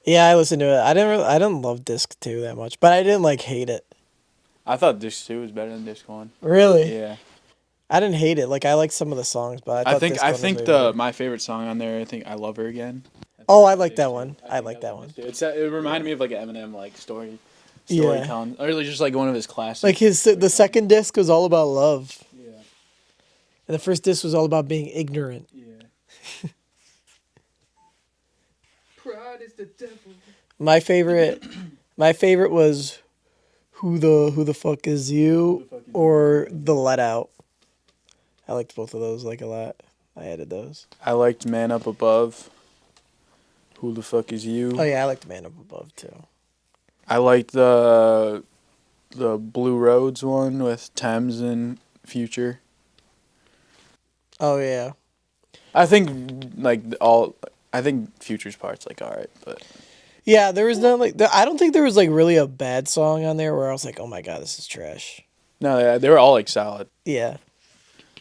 Yeah, I listened to it. I didn't love Disc 2 that much, but I didn't like hate it. I thought Disc 2 was better than Disc 1. Really? Yeah. I didn't hate it. Like I liked some of the songs, but I I thought think Disc I 1 was think way the better. my favorite song on there, I think I Love Her Again. I think Oh, I that's like Disc that 2. one. I I think like that was that on Disc one. 2. It reminded me of like Eminem like Yeah. storytelling, or just like one of his classic Like the storytelling. second disc was all about love, Yeah. and the first disc was all about being ignorant. Yeah. Pride is the devil. My favorite, my favorite was who the fuck is Who you the fuck is you? or the let out. I liked both of those like a lot. I added those. I liked Man Up Above. Who the fuck is Oh you? yeah, I liked Man Up Above too. I liked the Blue Roads one with Thames and Future. Oh yeah, I think like all. I think Future's part's like alright, but yeah. There was not like I don't think there was like really a bad song on there where I was like, oh my god, this is trash. no, they were all like solid, Yeah,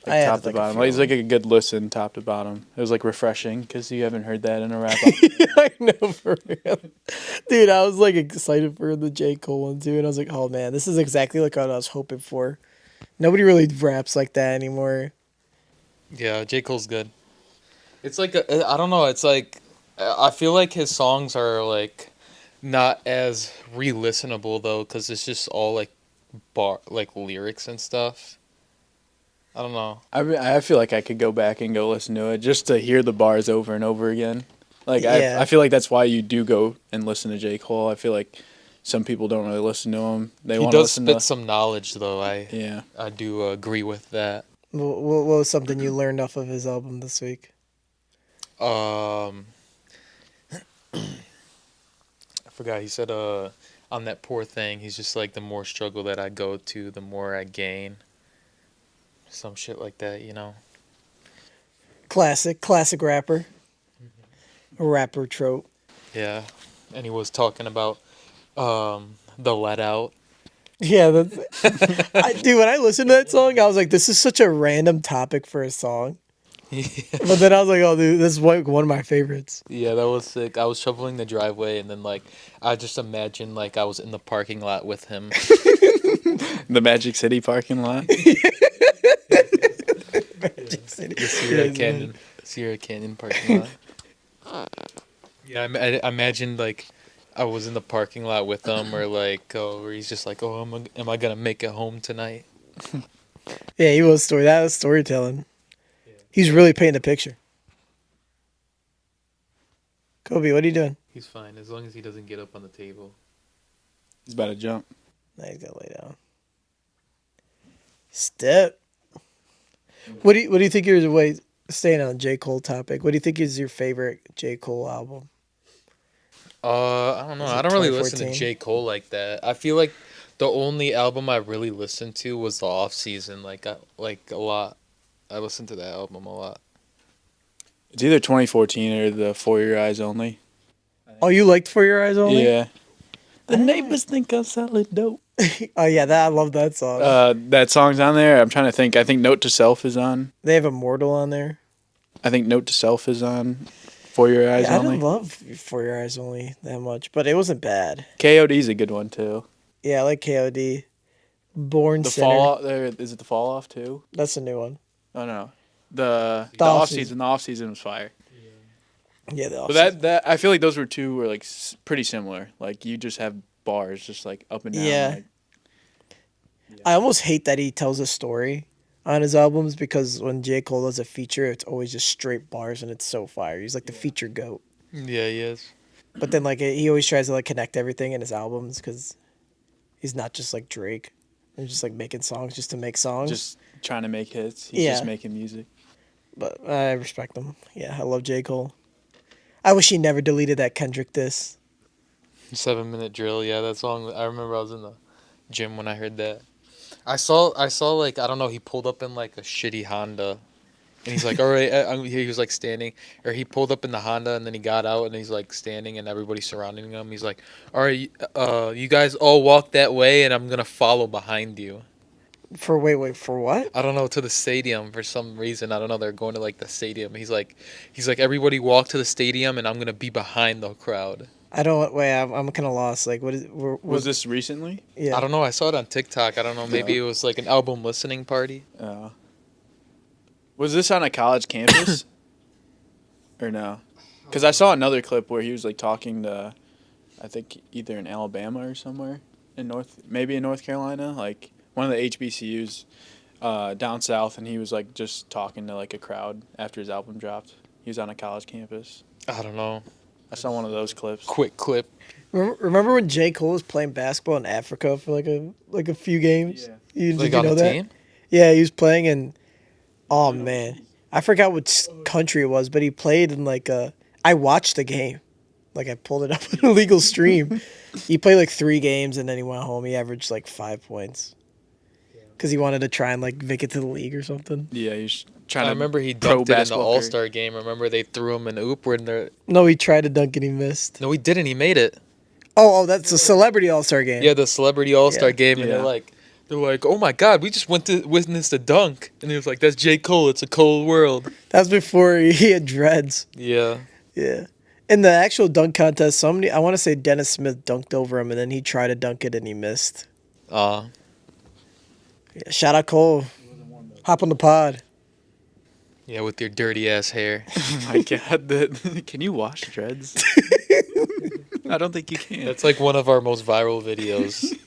I like top added to like a bottom. few Like of it's like them. a good listen, top to bottom. It was like refreshing because you haven't heard that in a rap. I know for real, dude. I was like excited for the J Cole one too, and I was like, oh man, this is exactly like what I was hoping for. Nobody really raps like that anymore. Yeah, J. Cole's good. It's like I don't know. It's like I feel like his songs are like not as re-listenable though, because it's just all like like lyrics and stuff. I don't know. I feel like I could go back and go listen to it just to hear the bars over and over again. Like I Yeah, feel like that's why you do go and listen to J Cole. I feel like some people don't really listen to him. They He want to does listen spit to some knowledge though. yeah. I do agree with that. what was something you learned off of his album this week? Um, I forgot. He said on that poor thing, he's just like the more struggle that I go to, the more I gain. Some shit like that, you know. Classic rapper, rapper trope. Yeah, and he was talking about the let out. Yeah, dude. When I listened to that song, I was like, "This is such a random topic for a song." But then I was like, "Oh, dude, this is like one of my favorites." Yeah, that was sick. I was shoveling the driveway, and then like I just imagined like I was in the parking lot with him. The Magic City parking lot. Magic City. The Sierra Canyon parking lot. Yeah, I imagined like I was in the parking lot with him, or like, oh, where he's just like, oh, am I gonna make it home tonight? Yeah, he was story. That was storytelling. He's really painting a picture. Kobe, what are you doing? He's fine as long as he doesn't get up on the table. He's about to jump. Now he's gonna lay down. Step. What do you think your wait? Staying on J Cole topic. What do you think is your favorite J Cole album? I don't know. Is I it don't really listen to 2014? J. Cole like that. I feel like the only album I really listened to was the off season. Like a lot. I listened to that album a lot. It's either 2014 or the For Your Eyes Only. Oh, you liked For Your Eyes Only? Yeah. The neighbors think I'm selling dope. Oh yeah, I love that song. That song's on there. I'm trying to think. I think Note to Self is on. They have Immortal on there. I think Note to Self is on For Your Eyes Yeah, I Only. didn't love For Your Eyes Only that much, but it wasn't bad. KOD's a good one too. Yeah, I like KOD. Born The Sinner. Fall Off there is it the Fall Off too? That's a new one. Oh no. The The off Off-Season. season. The off season was fire. Yeah, But that I feel like those were like pretty similar. Like you just have bars just like up and down. Yeah. Like, I almost hate that he tells a story on his albums because when J. Cole does a feature, it's always just straight bars and it's so fire. He's like the feature goat. Yeah, he is. But then like he always tries to like connect everything in his albums because he's not just like Drake. He's just like making songs just to make songs. just trying to make hits. He's just Yeah. making music. But I respect him. Yeah, I love J. Cole. I wish he never deleted that Kendrick diss. 7 Minute Drill. Yeah, that song. I remember I was in the gym when I heard that. I saw like I don't know. He pulled up in like a shitty Honda, and he's like, all right. He was like standing, or he pulled up in the Honda, and then he got out, and he's like standing, and everybody's surrounding him. He's like, all right, you guys all walk that way, and I'm gonna follow behind you. Wait, for what? I don't know, to the stadium for some reason. I don't know. They're going to like the stadium. He's like, everybody walk to the stadium, and I'm gonna be behind the crowd. I don't. Wait, I'm kind of lost. Like, what is? Was this recently? Yeah. I don't know. I saw it on TikTok. I don't know. Maybe it was like an album listening party. Was this on a college campus? Or no? Because I saw another clip where he was like talking to, I think either in Alabama or somewhere maybe in North Carolina, like one of the HBCUs down south, and he was like just talking to like a crowd after his album dropped. He was on a college campus. I don't know. I saw one of those clips. Quick clip. Remember when J. Cole was playing basketball in Africa for like a few games? Yeah. Did Like you on know a that? team? Yeah, he was playing in. Oh man, I forgot what country it was, but he played in like a. I watched the game, like I pulled it up on a legal stream. He played like 3 games and then he went home. He averaged like 5 points, because he wanted to try and like make it to the league or something. Yeah, he was trying I to. remember he pro dunked it in the basketball All career. Star game. Remember they threw him an oop when they're. No, he tried to dunk and he missed. No, he didn't. He made it. Oh, that's a celebrity all-star game. Yeah, the Celebrity All Star Yeah. game, and Yeah. they're like, oh my God, we just witnessed a dunk, and he was like, that's J Cole. It's a cold world. That was before he had dreads. Yeah. Yeah. In the actual dunk contest, I want to say Dennis Smith dunked over him, and then he tried to dunk it and he missed. Yeah, shout out Cole. Hop on the pod. Yeah, with your dirty ass hair. Oh my God, can you wash dreads? I don't think you can. That's like one of our most viral videos.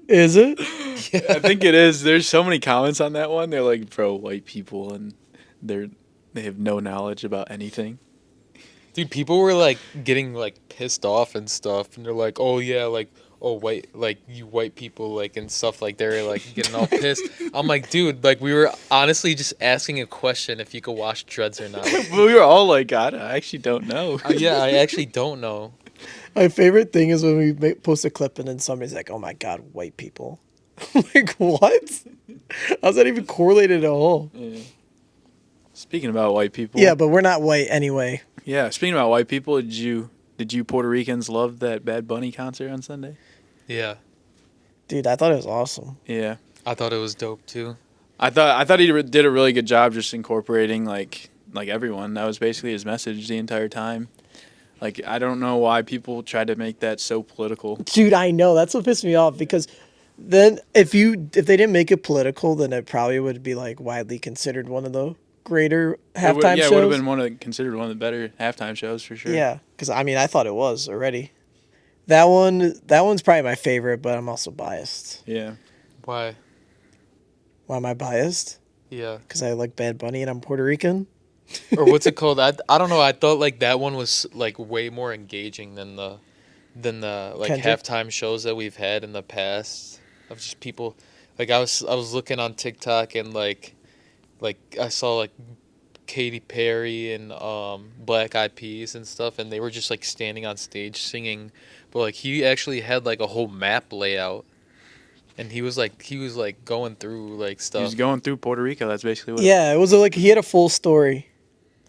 Is it? I think it is. There's so many comments on that one. They're like pro white people, and they have no knowledge about anything. Dude, people were like getting like pissed off and stuff, and they're like, "Oh yeah, like white, like you white people, like and stuff like they're like getting all pissed." I'm like, dude, like we were honestly just asking a question if you could wash dreads or not. We were all like, God, I actually don't know. Yeah, I actually don't know. My favorite thing is when we post a clip and then somebody's like, "Oh my God, white people." I'm like, what? How's that even correlated at all? Yeah. Speaking about white people. Yeah, but we're not white anyway. Yeah, speaking about white people, did you Puerto Ricans love that Bad Bunny concert on Sunday? Yeah, Dude, I thought it was awesome. Yeah. I thought it was dope too. I thought he did a really good job just incorporating like everyone. That was basically his message the entire time. Like, I don't know why people try to make that so political. Dude, I know. That's what pissed me off, because then if they didn't make it political, then it probably would be like widely considered one of the greater halftime It shows. would have been considered one of the better halftime shows for sure. Yeah, because I mean, I thought it was already. That one's probably my favorite, but I'm also biased. Yeah. Why? Why am I biased? Yeah. Because I like Bad Bunny and I'm Puerto Rican. Or what's it called? I don't know. I thought like that one was like way more engaging than the like Kendrick? halftime shows that we've had in the past of just people. Like I was looking on TikTok and like I saw like Katy Perry and Black Eyed Peas and stuff, and they were just like standing on stage singing, but like he actually had like a whole map layout, and he was like going through like He stuff. was going through Puerto Rico. That's basically what. Yeah, it was like he had a full story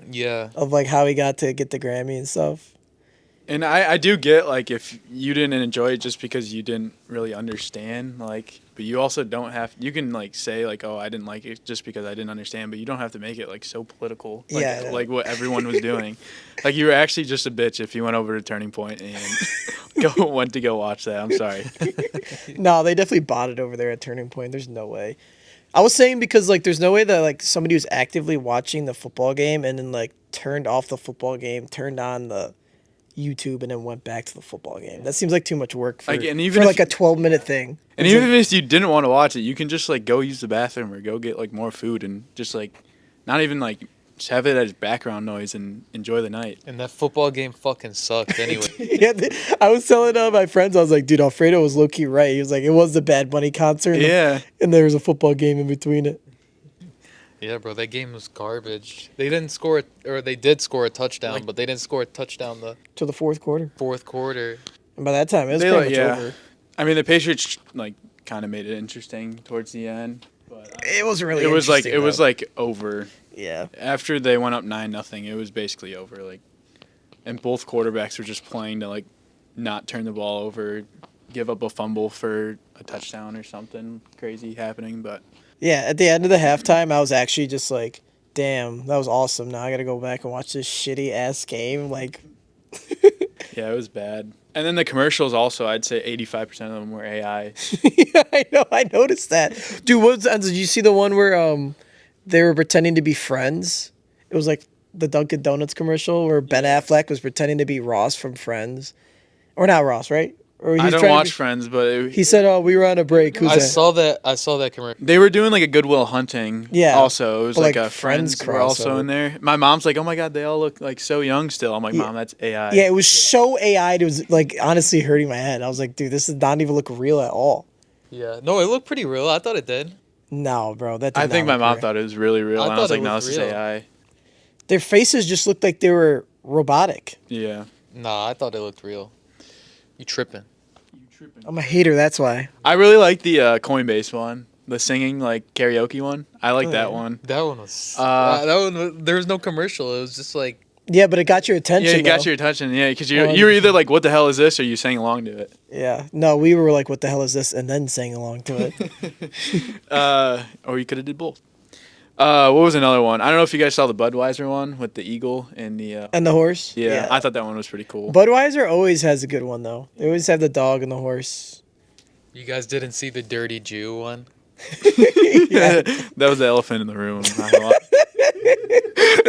Yeah. of like how he got to get the Grammy and stuff. And I do get, like, if you didn't enjoy it just because you didn't really understand, like, but you also don't have, you can, like, say, like, oh, I didn't like it just because I didn't understand, but you don't have to make it, like, so political, like, Yeah. like what everyone was doing. Like, you were actually just a bitch if you went over to Turning Point and went to go watch that. I'm sorry. No, they definitely bought it over there at Turning Point. There's no way. I was saying because like there's no way that like somebody was actively watching the football game and then like turned off the football game, turned on the YouTube, and then went back to the football game. That seems like too much work for, Like, and even for if like a 12-minute thing. And It's even like, if you didn't want to watch it, you can just, like, go use the bathroom or go get, like, more food and just, like, not even, like, just have it as background noise and enjoy the night. And that football game fucking sucked anyway. yeah, I was telling my friends, I was like, dude, Alfredo was low key right. He was like, it was the Bad Bunny concert, Yeah. and there was a football game in between it. Yeah, bro, that game was garbage. They didn't score it, or they did score a touchdown, Like- but they didn't score a touchdown the To the fourth quarter, fourth quarter. and by that time, it was They, pretty like, much yeah. over. I mean, the Patriots, like, kind of made it interesting towards the end. But It wasn't really. it was like interesting, though. over. Yeah. After they went up 9-0, it was basically over. Like, and both quarterbacks were just playing to, like, not turn the ball over, give up a fumble for a touchdown or something crazy happening. But Yeah, at the end of the halftime, I was actually just like, damn, that was awesome. Now I got to go back and watch this shitty ass game. Like, Yeah, it was bad. And then the commercials also, I'd say 85% of them were AI. Yeah, I know. I noticed that. Dude, did you see the one where they were pretending to be friends? It was like the Dunkin' Donuts commercial where Ben Affleck was pretending to be Ross from Friends, or not Ross, right? Or I don't trying to watch be- Friends, but He said, "Oh, we were on a break." Who's I that? saw that. I saw that commercial. they were doing like a Goodwill Hunting. Yeah, Also, it was but, like like, a Friends Friends were also crossover. in there. My mom's like, "Oh my god, they all look like so young still." I'm like, Yeah. "Mom, that's AI." Yeah, it was so AI. It was like honestly hurting my head. I was like, dude, this does not even look real at all. Yeah. No, it looked pretty real. I thought it did. No, bro, that did I not think my look mom real. thought it was really real, I and I was thought like, it "No, was this is real. AI." Their faces just looked like they were robotic. Yeah. Nah, I thought it looked real. You tripping? I'm a hater. That's why. I really like the Coinbase one, the singing like karaoke one. I like Oh, that yeah. one. That one was. Uh, that one. There was no commercial. It was just like. Yeah, but it got your attention. Yeah, it got though. your attention. Yeah, because you were either like, "What the hell is this?" or you sang along to it. Yeah. No, we were like, what the hell is this? And then sang along to it. Or you could have did both. What was another one? I don't know if you guys saw the Budweiser one with the eagle and the. And the horse. Yeah, I thought that one was pretty cool. Budweiser always has a good one, though. They always have the dog and the horse. You guys didn't see the Dirty Jew one? Yeah. That was the elephant in the room. I'm not gonna lie.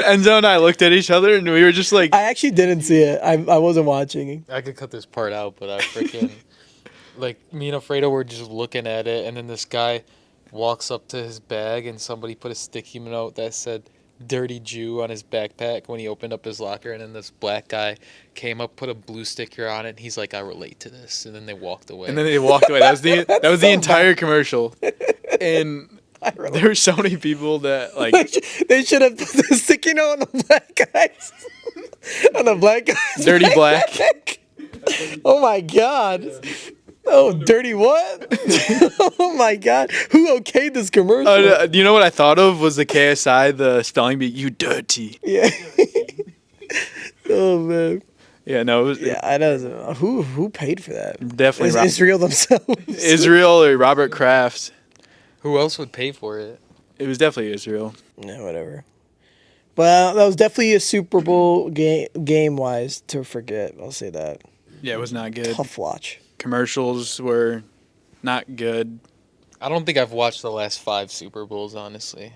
Enzo and I looked at each other and we were just like, I actually didn't see it. I wasn't watching. I could cut this part out, but I freaking like me and Alfredo were just looking at it, and then this guy walks up to his bag, and somebody put a sticky note that said "Dirty Jew" on his backpack when he opened up his locker, and then this black guy came up, put a blue sticker on it, and he's like, "I relate to this," and then they walked away. and then they walked away. That was the so entire commercial, and there were so many people that like. They should have put the sticky note on the black guys. On the black guys. Dirty black. Oh my god. Oh, dirty what? Oh my god. Who okayed this commercial? You know what I thought of was the KSI, the spelling bee. You dirty. Yeah. Oh man. Yeah, no, it was Yeah, I don't know. Who paid for that? definitely Is Israel themselves? Israel or Robert Kraft. Who else would pay for it? It was definitely Israel. Yeah, whatever. Well, that was definitely a Super Bowl game wise to forget. I'll say that. Yeah, it was not good. Tough watch. Commercials were not good. I don't think I've watched the last 5 Super Bowls, honestly.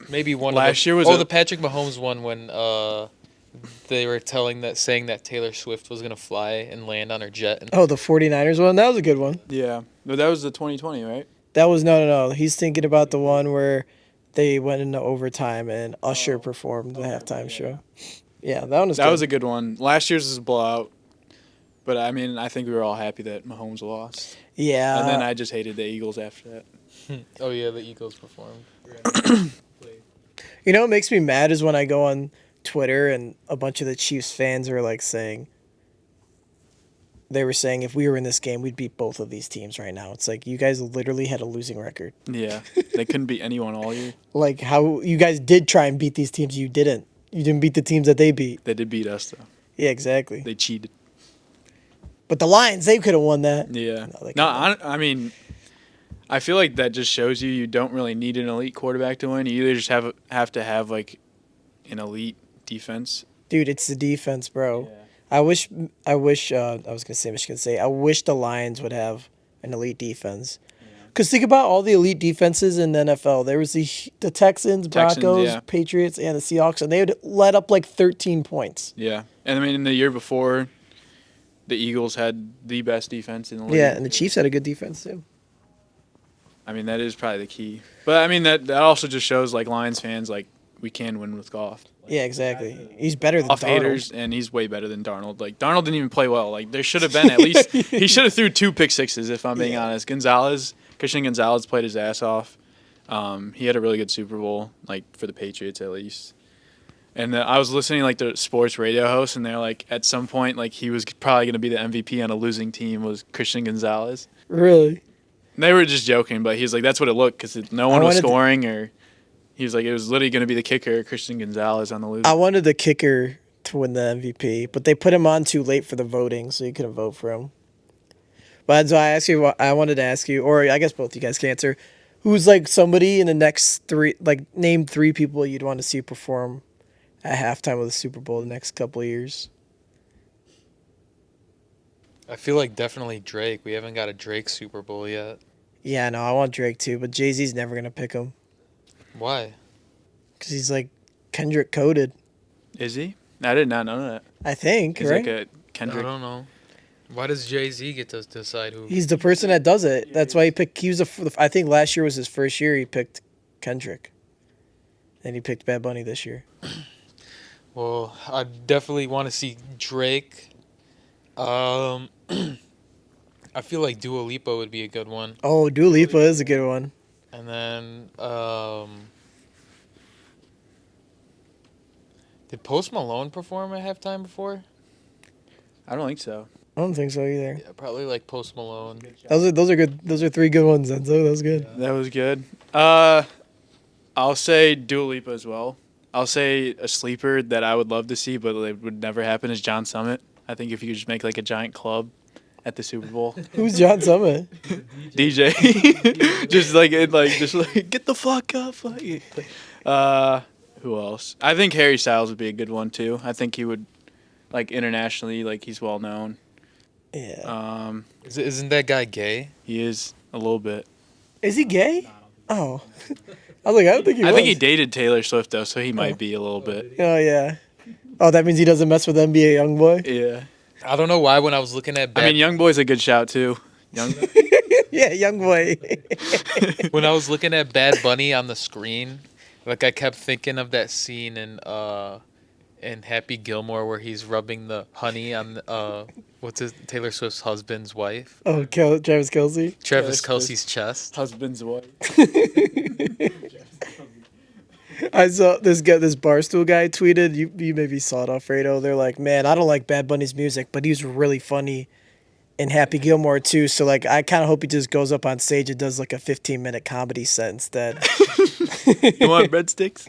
Maybe one. Last year was Oh, a- the Patrick Mahomes one when they were saying that Taylor Swift was gonna fly and land on her jet. And Oh, the 49ers one? That was a good one. Yeah, but that was the 2020, right? That was no. He's thinking about the one where they went into overtime and Usher performed the halftime show. Yeah, that one was That good. was a good one. Last year's was a blowout. But I mean, I think we were all happy that Mahomes lost. Yeah. And then I just hated the Eagles after that. oh yeah, the Eagles performed. You know what makes me mad is when I go on Twitter and a bunch of the Chiefs fans are like saying, they were saying if we were in this game, we'd beat both of these teams right now. It's like you guys literally had a losing record. Yeah, they couldn't beat anyone all year. Like how you guys did try and beat these teams, you didn't. You didn't beat the teams that they beat. They did beat us though. Yeah, exactly. They cheated. But the Lions, they could have won that. Yeah. No, they No, couldn't. I mean, I feel like that just shows you don't really need an elite quarterback to win. You either just have to have like an elite defense. Dude, it's the defense, bro. I wish I was gonna say Michigan State. I wish the Lions would have an elite defense. Because think about all the elite defenses in the NFL. There was the Texans, Broncos, yeah. Patriots, and the Seahawks, and they would let up like 13 points. Yeah, and I mean, in the year before, the Eagles had the best defense in the league. Yeah, and the Chiefs had a good defense too. I mean, that is probably the key. But I mean, that also just shows like Lions fans like we can win with Goff. Yeah, exactly. He's better than Off Darnold. haters, and he's way better than Darnold. Like Darnold didn't even play well. Like there should have been at least he should have threw 2 pick sixes if I'm being honest. Christian Gonzalez played his ass off. He had a really good Super Bowl, like for the Patriots at least. And I was listening like the sports radio host, and they're like, at some point, like he was probably going to be the MVP on a losing team was Christian Gonzalez. Really? And they were just joking, but he's like, that's what it looked because no one was wanted to- scoring, or he was like, it was literally going to be the kicker, Christian Gonzalez, on the losing. I wanted the kicker to win the MVP, but they put him on too late for the voting, so you couldn't vote for him. But so I wanted to ask you, or I guess both you guys can answer, who's like somebody in the next 3, like name 3 people you'd want to see perform at halftime of the Super Bowl the next couple of years. I feel like definitely Drake. We haven't got a Drake Super Bowl yet. Yeah, no, I want Drake too, but Jay-Z's never gonna pick him Why? because he's like Kendrick coded. Is he? I did not know that. I think, He's right? like a I Kendrick. don't know. Why does Jay-Z get to decide who? He's the person that does it. That's why he picked. He was I think last year was his first year. He picked Kendrick. And he picked Bad Bunny this year. Well, I definitely want to see Drake. I feel like Dua Lipa would be a good one. Oh, Dua Lipa is a good one. And then, did Post Malone perform at halftime before? I don't think so. I don't think so either. Yeah, probably like Post Malone. Those are good. Those are three good ones, Enzo. That was good. That was good. I'll say Dua Lipa as well. I'll say a sleeper that I would love to see, but it would never happen is John Summit. I think if you could just make like a giant club at the Super Bowl, Who's John Summit? DJ, just like get the fuck up. Who else? I think Harry Styles would be a good one too. I think he would, like internationally, like he's well known. Yeah. Isn't that guy gay? He is a little bit. Is he gay? Oh. I was like, I don't think he was. I think he dated Taylor Swift though, so he might be a little bit. Oh, yeah. Oh, that means he doesn't mess with NBA Youngboy? Yeah. I don't know why when I was looking at I mean, Young Boy's a good shout too. Young. Yeah, Youngboy. when I was looking at Bad Bunny on the screen, like I kept thinking of that scene in Happy Gilmore where he's rubbing the honey on what's his Taylor Swift's husband's wife, Oh, Travis Kelce. Travis Kelce's chest. Husband's wife. I saw this Barstool guy tweeted. You maybe saw it, Alfredo. They're like, man, I don't like Bad Bunny's music, but he's really funny in Happy Gilmore too. So like, I kind of hope he just goes up on stage and does like a 15-minute comedy set instead. You want breadsticks?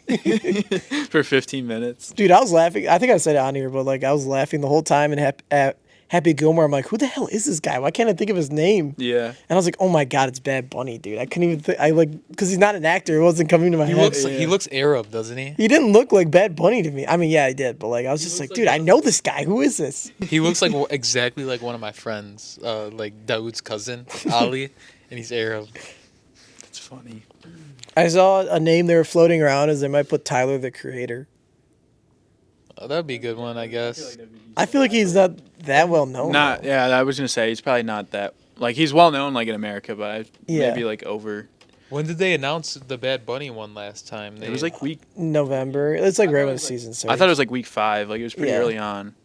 For 15 minutes. Dude, I was laughing. I think I said it on here, but like I was laughing the whole time at Happy Gilmore. I'm like, who the hell is this guy? Why can't I think of his name? Yeah. And I was like, oh my god, it's Bad Bunny, dude. I couldn't even think. I like because he's not an actor. It wasn't coming to my head. He looks Arab, doesn't he? He didn't look like Bad Bunny to me. I mean, yeah, he did, but like I was just like, dude, I know this guy. Who is this? He looks like exactly like one of my friends, like Dawood's cousin, Ali, and he's Arab. That's funny. I saw a name they were floating around as they might put Tyler the Creator. Oh, that'd be a good one, I guess. I feel like he's not that well known. Not, though. yeah, I was going to say, he's probably not that, like, he's well known, like, in America, but Yeah. maybe, like, over. When did they announce the Bad Bunny one last time? It was, like, week. November. It's like right when the season starts. I thought it was, like, week 5. Like, it was pretty Yeah. early on.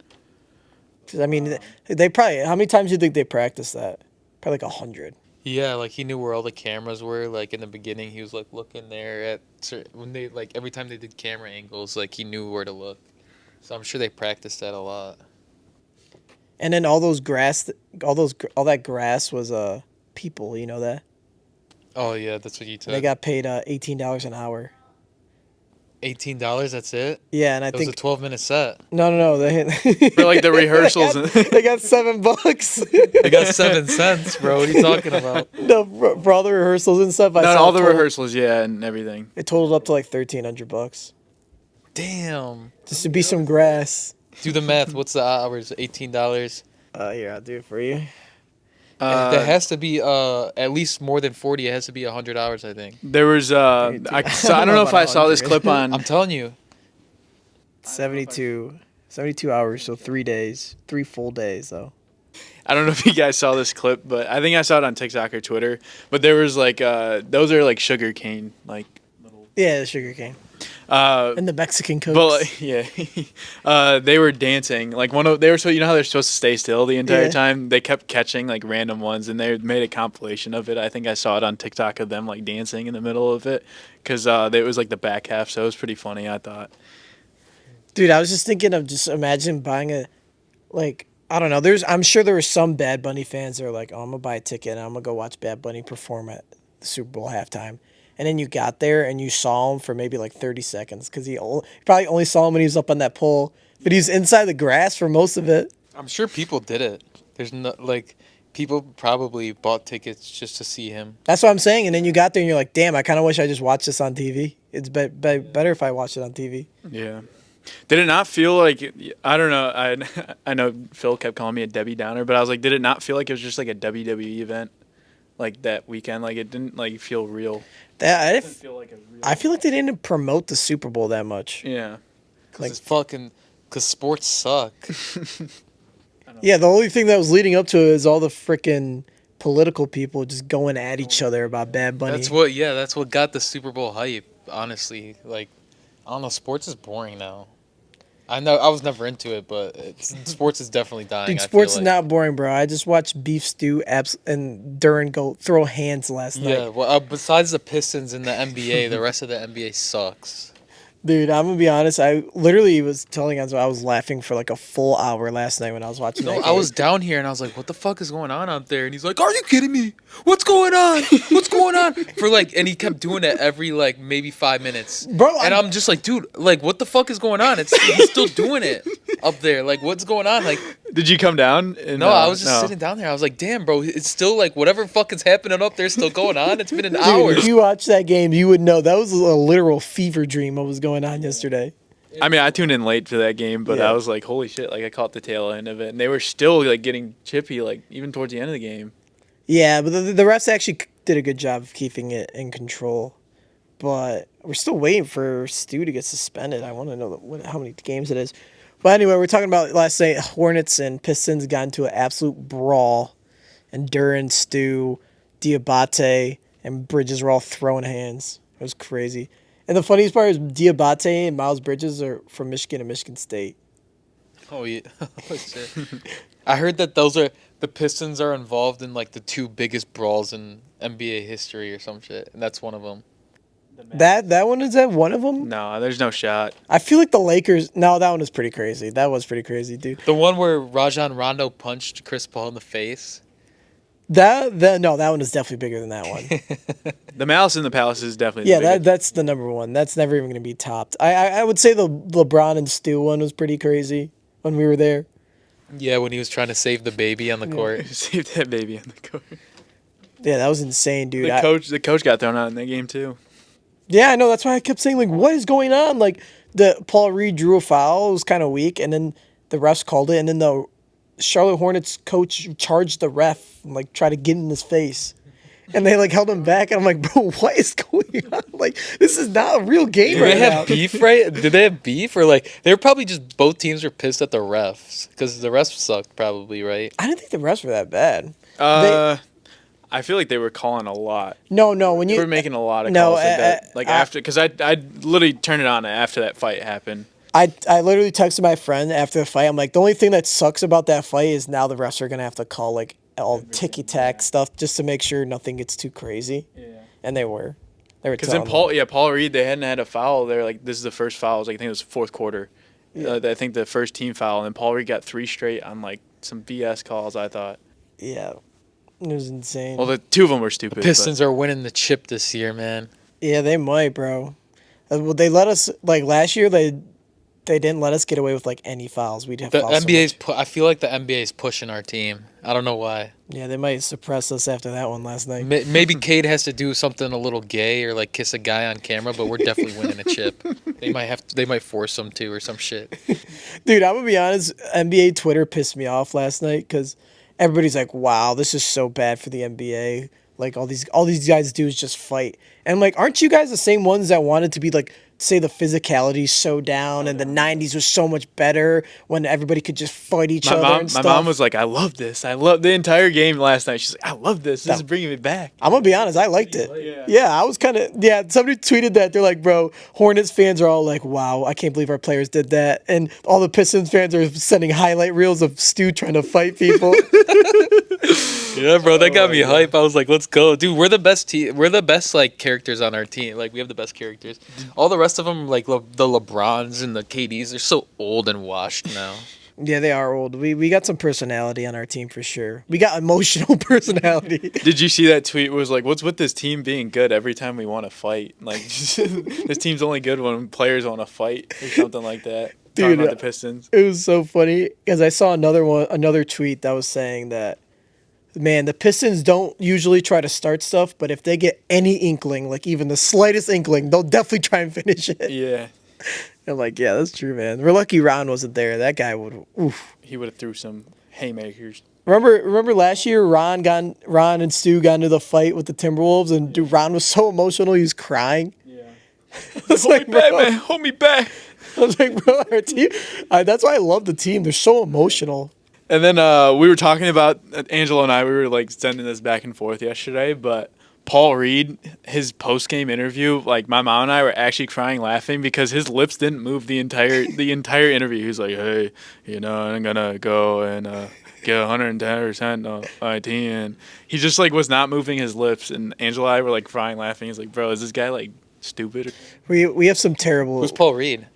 'Cause, I mean, they probably. How many times do you think they practiced that? Probably like 100. Yeah, like he knew where all the cameras were. Like in the beginning, he was like looking there at when they like every time they did camera angles, like he knew where to look. So I'm sure they practiced that a lot. And then all that grass was people. You know that Oh yeah, that's what you they said. got paid $18 an hour. $18. That's it. Yeah, and I It was a think 12-minute set. no. They For, like, the rehearsals. they got $7. They got 7 cents, bro. What are you talking about? No, for all the rehearsals and stuff. I Not saw all the total- rehearsals, yeah, and everything. It totaled up to like $1,300 Damn. just to be some grass. Do the math. What's the hours? $18. Here, I'll do it for you. That has to be at least more than 40. It has to be 100 hours, I think. There was, I don't know if I saw this clip on. I'm telling you. 72 hours, so 3 days, 3 full days though. I don't know if you guys saw this clip, but I think I saw it on TikTok or Twitter. But there was like, those are like sugar cane, like. Yeah, the sugar cane. And the Mexican cokes. But like, yeah, they were dancing. Like they were so you know how they're supposed to stay still the entire Yeah. time. They kept catching like random ones, and they made a compilation of it. I think I saw it on TikTok of them like dancing in the middle of it, because it was like the back half, so it was pretty funny. I thought. Dude, I was just thinking of just imagine buying I don't know. I'm sure there were some Bad Bunny fans that are like, oh, I'm gonna buy a ticket and I'm gonna go watch Bad Bunny perform at the Super Bowl halftime. And then you got there and you saw him for maybe like 30 seconds because you probably only saw him when he was up on that pole, but he was inside the grass for most of it. I'm sure people did it. There's no like people probably bought tickets just to see him. That's what I'm saying. And then you got there and you're like, damn, I kind of wish I just watched this on TV. It's better if I watched it on TV. Yeah. Did it not feel like, I don't know, I know Phil kept calling me a Debbie Downer, but I was like, did it not feel like it was just like a WWE event, like that weekend? Like it didn't like feel real. That It didn't feel like a real. I feel like they didn't promote the Super Bowl that much. Yeah. Because Like- sports suck. Yeah, the only thing that was leading up to it is all the freaking political people just going at each other about Bad Bunny. That's what got the Super Bowl hype, honestly. Like, I don't know, sports is boring now. I know I was never into it, but sports is definitely dying. Dude, I sports feel is not boring, bro. I just watched Beef Stew and Duran go throw hands last Yeah, night. well, besides the Pistons in the NBA, the rest of the NBA sucks. Dude, I'm gonna be honest. I literally was telling guys I was laughing for like a full hour last night when I was watching No, that I game. was down here and I was like, "What the fuck is going on out there?" And he's like, "Are you kidding me? What's going on? What's going on?" For like, and he kept doing it every like maybe 5 minutes, Bro, And I'm just like, "Dude, like, what the fuck is going on? He's still doing it up there. Like, what's going on? Like, Did you come down? no, I was just sitting down there. I was like, damn, bro, it's still like whatever fucking's happening up there is still going on. It's been an hour." Dude, if you watch that game, you would know that was a literal fever dream what was going on yesterday. I mean, I tuned in late to that game, but Yeah. I was like, holy shit, like I caught the tail end of it. And they were still like getting chippy, like even towards the end of the game. Yeah, but the refs actually did a good job of keeping it in control. But we're still waiting for Stu to get suspended. I want to know how many games it is. But anyway, we're talking about last night. Hornets and Pistons got into an absolute brawl. And Duran, Stu, Diabate, and Bridges were all throwing hands. It was crazy. And the funniest part is Diabate and Miles Bridges are from Michigan and Michigan State. Oh yeah, oh, shit. I heard that the Pistons are involved in like the two biggest brawls in NBA history or some shit, and that's one of them. That one is that one of them? No, there's no shot. I feel like the Lakers. No, that one is pretty crazy. That was pretty crazy, dude. The one where Rajon Rondo punched Chris Paul in the face. No, that one is definitely bigger than that one. The Malice in the Palace is definitely Yeah, the biggest. that's the number one. That's never even going to be topped. I would say the LeBron and Stu one was pretty crazy when we were there. Yeah, when he was trying to save the baby on the court. Saved that baby on the court. Yeah, that was insane, dude. The coach got thrown out in that game too. Yeah, I know. That's why I kept saying, like, what is going on? Like, the Paul Reed drew a foul. It was kind of weak, and then the refs called it, and then the Charlotte Hornets coach charged the ref and, like, tried to get in his face. And they, like, held him back, and I'm like, bro, what is going on? Like, this is not a real game Did right they now. have beef, right? Did they have beef? Or, like, they were probably just both teams were pissed at the refs. Because the refs sucked, probably, right? I didn't think the refs were that bad. I feel like they were calling a lot. No, when They you... were making a lot of No, calls after, because I literally turned it on after that fight happened. I literally texted my friend after the fight. I'm like, the only thing that sucks about that fight is now the refs are going to have to call, like, all ticky-tack stuff just to make sure nothing gets too crazy. Yeah. And they were. Because then Paul Reed, they hadn't had a foul. They're like, this is the first foul. It was like, I think it was fourth quarter. Yeah. I think the first team foul. And then Paul Reed got 3 straight on, like, some BS calls, I thought. Yeah. It was insane. Well, the 2 of them were stupid. Pistons are winning the chip this year, man. Yeah, they might, bro. Well, they let us, like, last year, they didn't let us get away with, like, any fouls. We'd have The fouls so NBA's much. I feel like the NBA is pushing our team. I don't know why. Yeah, they might suppress us after that one last night. Maybe Cade has to do something a little gay or like kiss a guy on camera, but we're definitely winning a chip. They might force him to or some shit. Dude, I'm going to be honest. NBA Twitter pissed me off last night because everybody's like, wow, this is so bad for the NBA. Like, all these guys do is just fight. And I'm like, aren't you guys the same ones that wanted to be, like, say the physicality's so down and the 90s was so much better when everybody could just fight each other and stuff? My mom was like, I love this. I love the entire game last night. She's like, I love this. This is bringing me back. I'm going to be honest. I liked it. Yeah, I was kind of... Yeah, somebody tweeted that. They're like, bro, Hornets fans are all like, wow, I can't believe our players did that. And all the Pistons fans are sending highlight reels of Stu trying to fight people. Yeah, bro, that got me hype. I was like, let's go. Dude, we're the best team. We're the best, like, characters on our team. Like, we have the best characters. All the rest of them, like, the LeBrons and the KDs, they're so old and washed now. Yeah, they are old. We got some personality on our team for sure. We got emotional personality. Did you see that tweet? It was like, what's with this team being good every time we want to fight? Like, this team's only good when players want to fight or something like that. Dude, Talking about the Pistons. It was so funny because I saw another tweet that was saying that, man, the Pistons don't usually try to start stuff, but if they get any inkling, like even the slightest inkling, they'll definitely try and finish it. Yeah. I'm like, yeah, that's true, man. We're lucky Ron wasn't there. That guy would. Oof. He would have threw some haymakers. Remember last year, Ron and Stu got into the fight with the Timberwolves, and dude, Ron was so emotional, he was crying. Yeah. I was Hold like, me back, bro. man. Hold me back. I was like, bro, our team. That's why I love the team. They're so emotional. And then we were talking about Angelo and I. We were like sending this back and forth yesterday, but Paul Reed, his post game interview, like my mom and I were actually crying laughing because his lips didn't move the entire interview. He was like, "Hey, I'm gonna go and get 110% of my team," and he just like was not moving his lips. And Angelo and I were like crying laughing. He's like, "Bro, is this guy like stupid?" We have some terrible. Who's Paul Reed?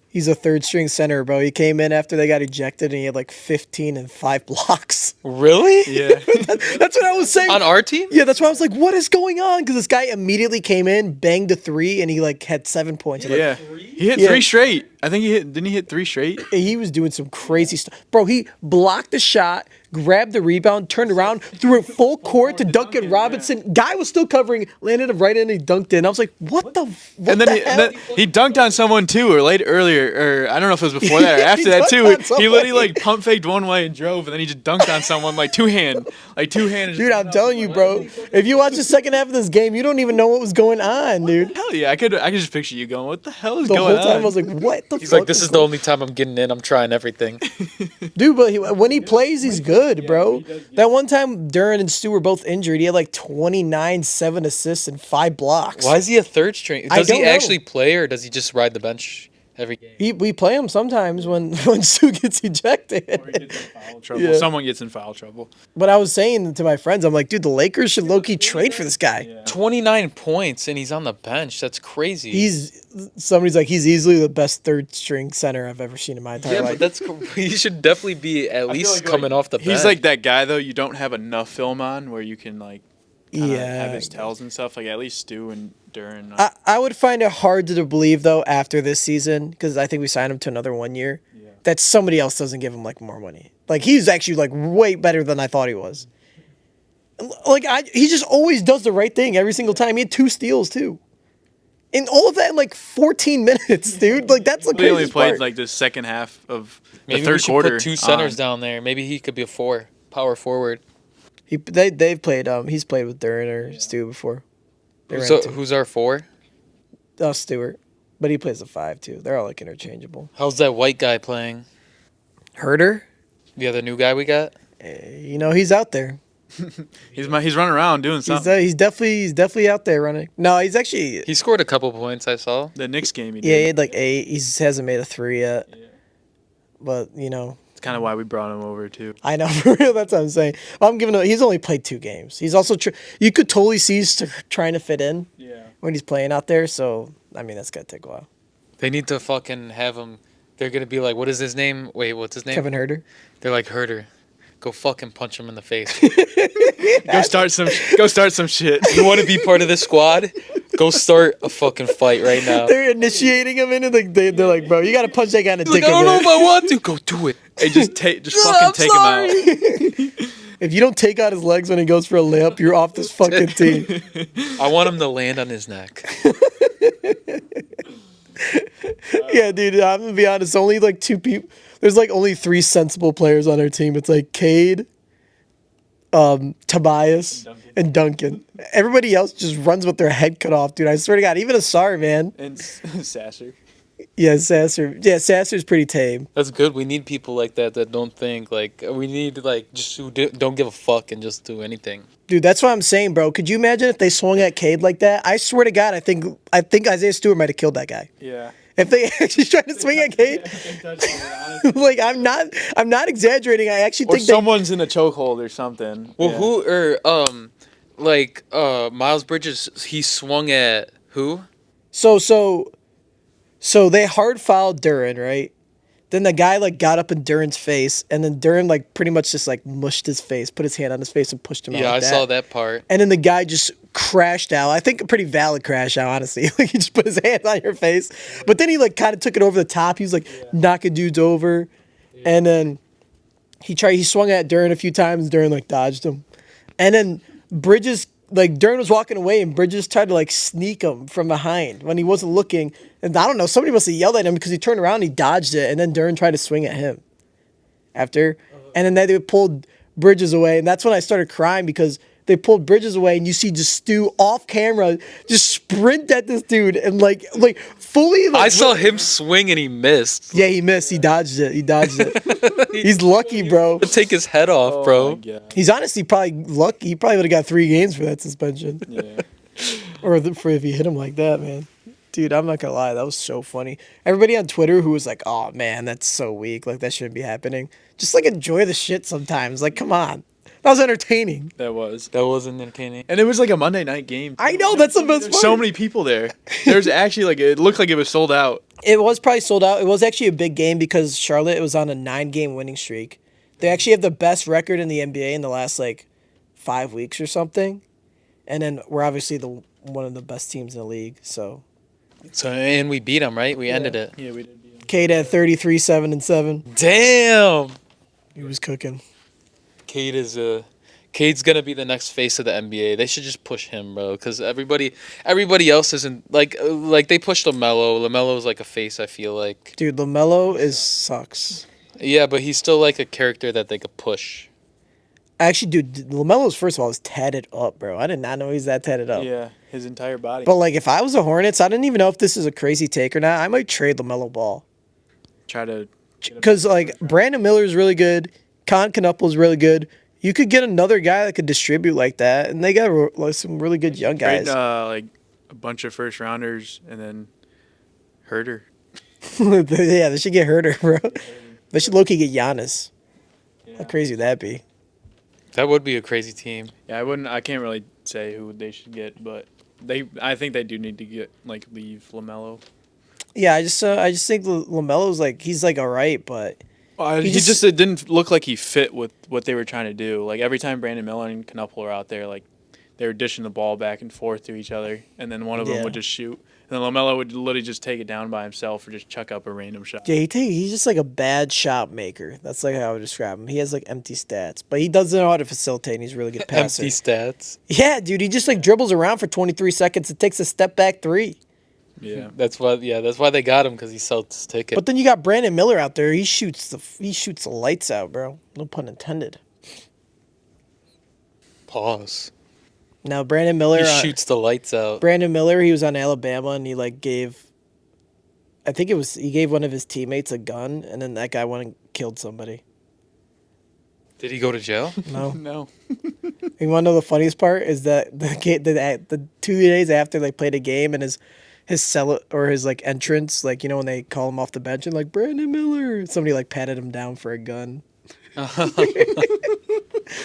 He's a third string center, bro. He came in after they got ejected, and he had like 15 and 5 blocks. Really? Yeah. That's what I was saying. On our team? Yeah, that's why I was like, what is going on? Because this guy immediately came in, banged a 3, and he like had 7 points. Like, Yeah. He hit Yeah. 3 straight. I think didn't he hit 3 straight? he was doing some crazy stuff. Bro, he blocked the shot, grabbed the rebound, turned around, threw it full court to Duncan Robinson. Guy was still covering, landed him right in, and he dunked in. I was like, what the And then, hell? he dunked on someone too, or earlier, or I don't know if it was before that or after that dunked too. on He someone. literally like pump faked one way and drove, and then he just dunked on someone like two hand. Dude, I'm telling you, bro. If you watch the second half of this game, you don't even know what was going on, dude. Hell yeah, I could just picture you going, what the hell is The going whole time on? I was like, what the He's fuck? like, this is the only time I'm getting in. I'm trying everything. Dude, but when he plays, he's good, bro. That one time Duran and Stu were both injured, he had like 29, 7 assists, and 5 blocks. Why is he a third string? I Does he don't know. actually play or does he just ride the bench every game? We play him sometimes when Stu gets ejected. Trouble. Yeah. Someone gets in foul trouble. But I was saying to my friends, I'm like, dude, the Lakers should low-key trade for this guy. 29 points and he's on the bench. That's crazy. Somebody's like, he's easily the best third-string center I've ever seen in my entire yeah, life. but he should definitely be at least coming off the bench. He's like that guy though. You don't have enough film on where you can like kinda have his tells and stuff. Like at least Stu and Duran. I would find it hard to believe, though, after this season, because I think we signed him to another 1 year, that somebody else doesn't give him, like, more money. Like, he's actually, like, way better than I thought he was. Like, he just always does the right thing every single time. He had 2 steals, too. And all of that in, like, 14 minutes, dude. Like, that's the They only craziest played part. like the second half of Maybe the third we should quarter. put 2 centers on. down there. Maybe he could be a power forward. They've played, he's played with Duran or Stu before. They ran So two. who's our 4? Stewart. But he plays a 5, too. They're all, like, interchangeable. How's that white guy playing? Herder? The other new guy we got? He's out there. He's running around doing something. He's definitely out there running. No, he's actually. He scored a couple points, I saw. The Knicks game, he Yeah, he did. had like 8. He hasn't made a 3 yet. But It's kind of why we brought him over too. I know for real. That's what I'm saying. I'm giving him. He's only played 2 games. He's also. You could totally see he's trying to fit in when he's playing out there. So I mean, that's gonna take a while. They need to fucking have him. They're going to be like, what is his name? Wait, what's his name? Kevin Herter. They're like, Herder. Go fucking punch him in the face. Go start some shit. You want to be part of this squad? Go start a fucking fight right now. They're initiating him in, and they're like, bro, you gotta punch that guy in the He's dick. like, I don't know a if bit. I want to. Go do it. Hey, just fucking I'm take him out. If you don't take out his legs when he goes for a layup, you're off this fucking team. I want him to land on his neck. Yeah, dude, I'm gonna be honest. Only like 2 people. There's like only 3 sensible players on our team. It's like Cade, Tobias, and Duncan. Everybody else just runs with their head cut off, dude. I swear to God, even Asar, man. And Sasser. Yeah, Sasser. Yeah, Sasser's pretty tame. That's good. We need people like that don't think. Like, we need, like, just who don't give a fuck and just do anything. Dude, that's what I'm saying, bro. Could you imagine if they swung at Cade like that? I swear to God, I think Isaiah Stewart might have killed that guy. Yeah. If they actually tried to swing at Cade, like I'm not exaggerating. I actually Or think they. someone's in a chokehold or something. Well, Yeah. Miles Bridges, he swung at who? So they hard fouled Duran, right? Then the guy like got up in Duran's face, and then Duran like pretty much just like mushed his face, put his hand on his face, and pushed him out. Yeah, like I saw that part. And then the guy just crashed out. I think a pretty valid crash out, honestly. Like he just put his hand on your face, but then he like kind of took it over the top. He was like knocking dudes over, and then he swung at Duran a few times. Duran like dodged him, and then Bridges like Dern was walking away and Bridges tried to like sneak him from behind when he wasn't looking. And I don't know, somebody must have yelled at him because he turned around and he dodged it, and then Dern tried to swing at him after. And then they pulled Bridges away, and that's when I started crying because they pulled Bridges away, and you see just Stu off camera just sprint at this dude and like fully. Like, I saw him swing and he missed. Yeah, he missed. He dodged it. He's lucky, bro. Take his head off, bro. He's honestly probably lucky. He probably would have got 3 games for that suspension. Yeah. Or for if he hit him like that, man. Dude, I'm not gonna lie, that was so funny. Everybody on Twitter who was like, "Oh man, that's so weak. Like that shouldn't be happening." Just like enjoy the shit sometimes. Like, come on. That was entertaining. That was entertaining. And it was like a Monday night game. I know, that's the best part. So many people there. There's actually like it looked like it was sold out. It was probably sold out. It was actually a big game because Charlotte was on a 9-game winning streak. They actually have the best record in the NBA in the last like 5 weeks or something. And then we're obviously one of the best teams in the league. So and we beat them, right? We ended it. Yeah, we did beat them. Cade had 33, 7 and 7. Damn. He was cooking. Cade's gonna be the next face of the NBA. They should just push him, bro, because everybody else isn't like they pushed LaMelo. LaMelo's like a face, I feel like. Dude, LaMelo sucks. Yeah, but he's still like a character that they could push. Actually, dude, LaMelo's first of all is tatted up, bro. I did not know he's that tatted up. Yeah, his entire body. But like, if I was the Hornets, I didn't even know if this is a crazy take or not. I might trade LaMelo Ball. Try to. Because like Brandon Miller is really good, Con Canupo is really good. You could get another guy that could distribute like that, and they got like some really good young guys. Trade, like a bunch of first rounders and then Herter. Yeah, they should get Herter, bro. They should low-key get Giannis. Yeah. How crazy would that be? That would be a crazy team. Yeah, I can't really say who they should get, but I think they do need to leave LaMelo. Yeah, I just think LaMelo's like he's like all right, but it didn't look like he fit with what they were trying to do. Like every time Brandon Miller and Canupo were out there, like they were dishing the ball back and forth to each other, and then one of them would just shoot, and then LaMelo would literally just take it down by himself or just chuck up a random shot. Yeah, he's just like a bad shot maker. That's like how I would describe him. He has like empty stats, but he doesn't know how to facilitate. And he's a really good passer. Empty stats. Yeah, dude, he just like dribbles around for 23 seconds and takes a step back 3. Yeah, that's why they got him, because he sold his ticket. But then you got Brandon Miller out there. He shoots the lights out, bro. No pun intended. Pause. Now Brandon Miller He shoots the lights out. Brandon Miller, he was on Alabama and he like gave he gave one of his teammates a gun, and then that guy went and killed somebody. Did he go to jail? No. No. You want to know the funniest part is that the 2 days after they played a game and his cell or his like entrance, like, you know, when they call him off the bench and like Brandon Miller, somebody like patted him down for a gun.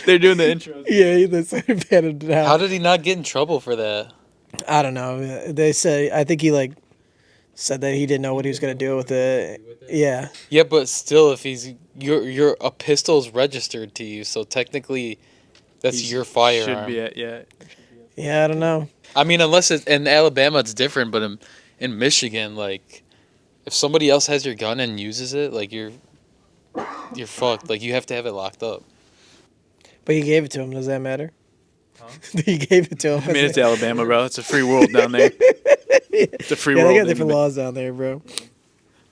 They're doing the intro. Yeah, they patted him down. How did he not get in trouble for that? I don't know. They say I think he like said that he didn't know what he was gonna do with it. Yeah. Yeah, but still, if your a pistol's registered to you, so technically, that's your firearm. Should be it, yeah. Yeah, I don't know. I mean, unless it's in Alabama, it's different. But in Michigan, like, if somebody else has your gun and uses it, like you're fucked. Like you have to have it locked up. But you gave it to him. Does that matter? Huh? You gave it to him. I mean, it's Alabama, bro. It's a free world down there. It's a free world. They got different laws down there, bro.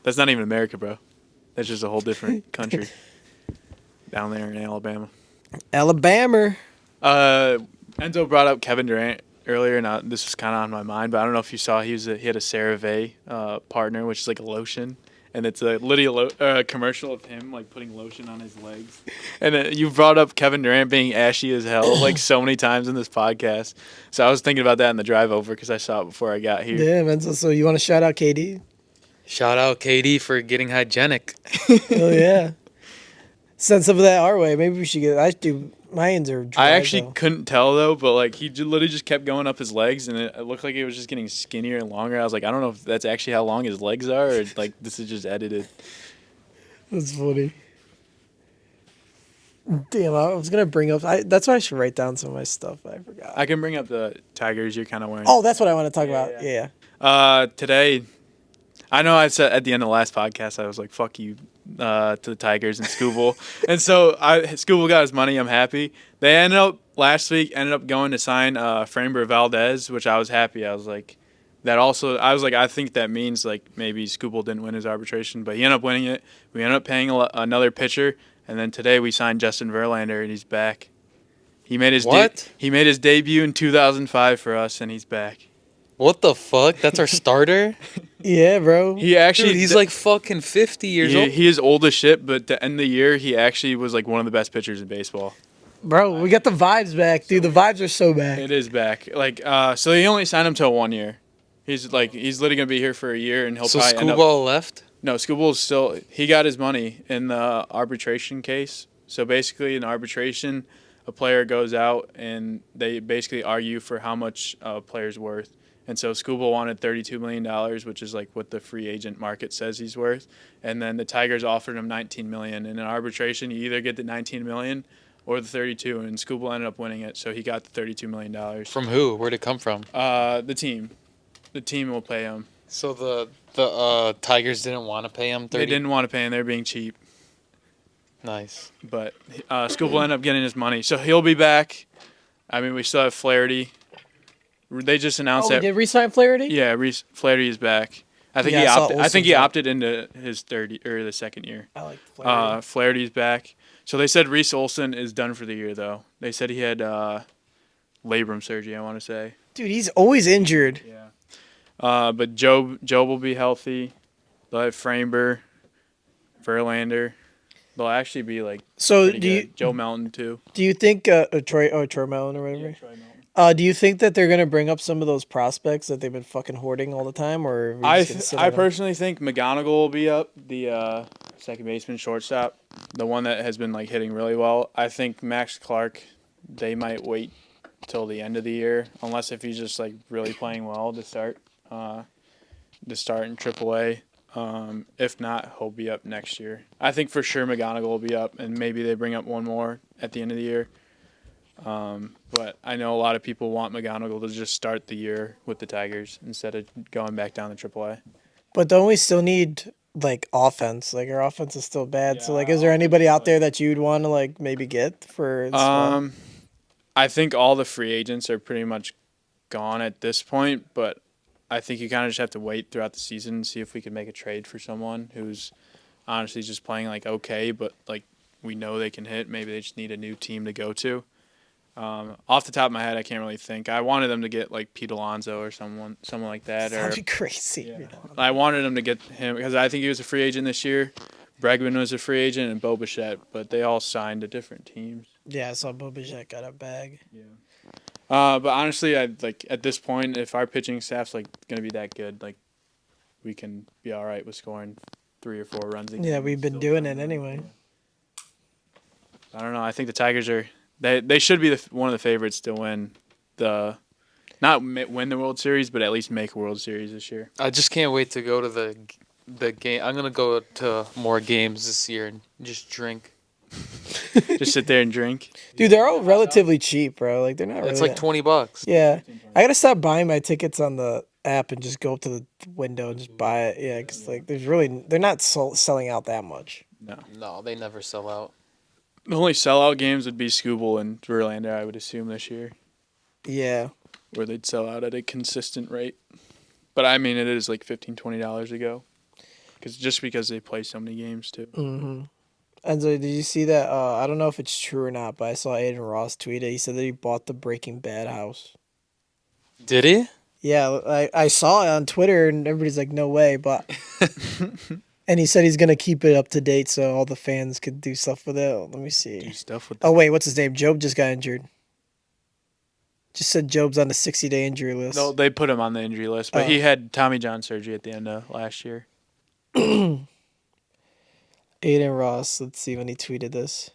That's not even America, bro. That's just a whole different country down there in Alabama. Alabama. Enzo brought up Kevin Durant earlier, and this was kind of on my mind, but I don't know if you saw he had a CeraVe partner, which is like a lotion. And it's literally a commercial of him like putting lotion on his legs. And you brought up Kevin Durant being ashy as hell like so many times in this podcast. So I was thinking about that in the drive over because I saw it before I got here. Yeah, man. So you want to shout out KD? Shout out KD for getting hygienic. Oh yeah. Send some of that our way. Maybe we should get. I do. Mines are dry. I actually couldn't tell though, but like he literally just kept going up his legs, and it looked like it was just getting skinnier and longer. I was like, I don't know if that's actually how long his legs are, or like this is just edited. That's funny. Damn, I was gonna bring up. That's why I should write down some of my stuff. I forgot. I can bring up the Tigers you're kind of wearing. Oh, that's what I want to talk about. Yeah. Today, I know I said at the end of the last podcast, I was like, "Fuck you, to the Tigers and Scooble. And so Scooble got his money. I'm happy. They last week ended up going to sign Framber Valdez, which I was happy. I was like, I think that means like maybe Scooble didn't win his arbitration, but he ended up winning it. We ended up paying another pitcher, and then today we signed Justin Verlander, and he's back. He made his he made his debut in 2005 for us, and he's back. What the fuck? That's our starter? Yeah, bro. He actually Dude, he's like fucking 50 years old. He is old as shit, but to end the year, he actually was like one of the best pitchers in baseball. Bro, we got the vibes back, dude. The vibes are so back. It is back. Like, so he only signed him till 1 year. He's literally gonna be here for a year, and he'll So probably end up. Screwball left? No, Scooble's still. He got his money in the arbitration case. So basically, in arbitration, a player goes out and they basically argue for how much a player's worth. And so Scooble wanted $32 million, which is like what the free agent market says he's worth. And then the Tigers offered him $19 million. And in arbitration, you either get the $19 million or the 32, and Scooble ended up winning it, so he got the $32 million. From who? Where'd it come from? The team. The team will pay him. So the Tigers didn't want to pay him 30? They didn't want to pay him. They were being cheap. Nice. But Scooble ended up getting his money. So he'll be back. I mean, we still have Flaherty. They just announced that. Did re-sign Flaherty? Yeah, Flaherty is back. I think he opted into his the second year. I like Flaherty. Flaherty's back. So they said Reese Olson is done for the year, though. They said he had labrum surgery, I want to say. Dude, he's always injured. Yeah. But Joe will be healthy. They'll have Framber, Verlander. They'll actually be like Joe Melton too. Do you think Troy Melton or whatever? Yeah, Troy Melton. Do you think that they're gonna bring up some of those prospects that they've been fucking hoarding all the time, or I personally think McGonigal will be up, the second baseman, shortstop, the one that has been like hitting really well. I think Max Clark, they might wait till the end of the year, unless if he's just like really playing well to start in AAA. If not, he'll be up next year. I think for sure McGonigal will be up, and maybe they bring up one more at the end of the year. But I know a lot of people want McGonigal to just start the year with the Tigers instead of going back down to AAA. But don't we still need like offense? Like our offense is still bad. So like, is there anybody out there that you'd want to like maybe get for? I think all the free agents are pretty much gone at this point, but I think you kind of just have to wait throughout the season and see if we can make a trade for someone who's honestly just playing like okay, but like we know they can hit. Maybe they just need a new team to go to. Off the top of my head, I can't really think. I wanted them to get like Pete Alonso or someone like that. That'd be crazy. Yeah. I wanted them to get him because I think he was a free agent this year. Bregman was a free agent and Bo Bichette, but they all signed to different teams. Yeah, I saw Bo Bichette got a bag. Yeah. But honestly, I like at this point, if our pitching staff's like gonna be that good, like we can be all right with scoring 3 or 4 runs a game. Yeah, we've been doing it anyway. I don't know. I think the Tigers are. They should be one of the favorites to win not win the World Series, but at least make a World Series this year. I just can't wait to go to the game. I'm gonna go to more games this year and just drink. Just sit there and drink. Dude, they're all relatively cheap, bro. Like they're not. It's really like $20. Yeah, I gotta stop buying my tickets on the app and just go up to the window and just buy it. Yeah, because like they're not selling out that much. No, they never sell out. The only sellout games would be Scooble and Verlander, I would assume, this year. Yeah. Where they'd sell out at a consistent rate. But I mean, it is like $15, $20 a go. Because they play so many games, too. Mm-hmm. And so did you see that? I don't know if it's true or not, but I saw Aiden Ross tweet it. He said that he bought the Breaking Bad house. Did he? Yeah, I saw it on Twitter, and everybody's like, no way, but... And he said he's going to keep it up to date so all the fans could do stuff with it. Let me see. Do stuff with Oh, wait, what's his name? Job just got injured. Just said Job's on the 60-day injury list. No, they put him on the injury list, but he had Tommy John surgery at the end of last year. Aiden Ross, let's see when he tweeted this.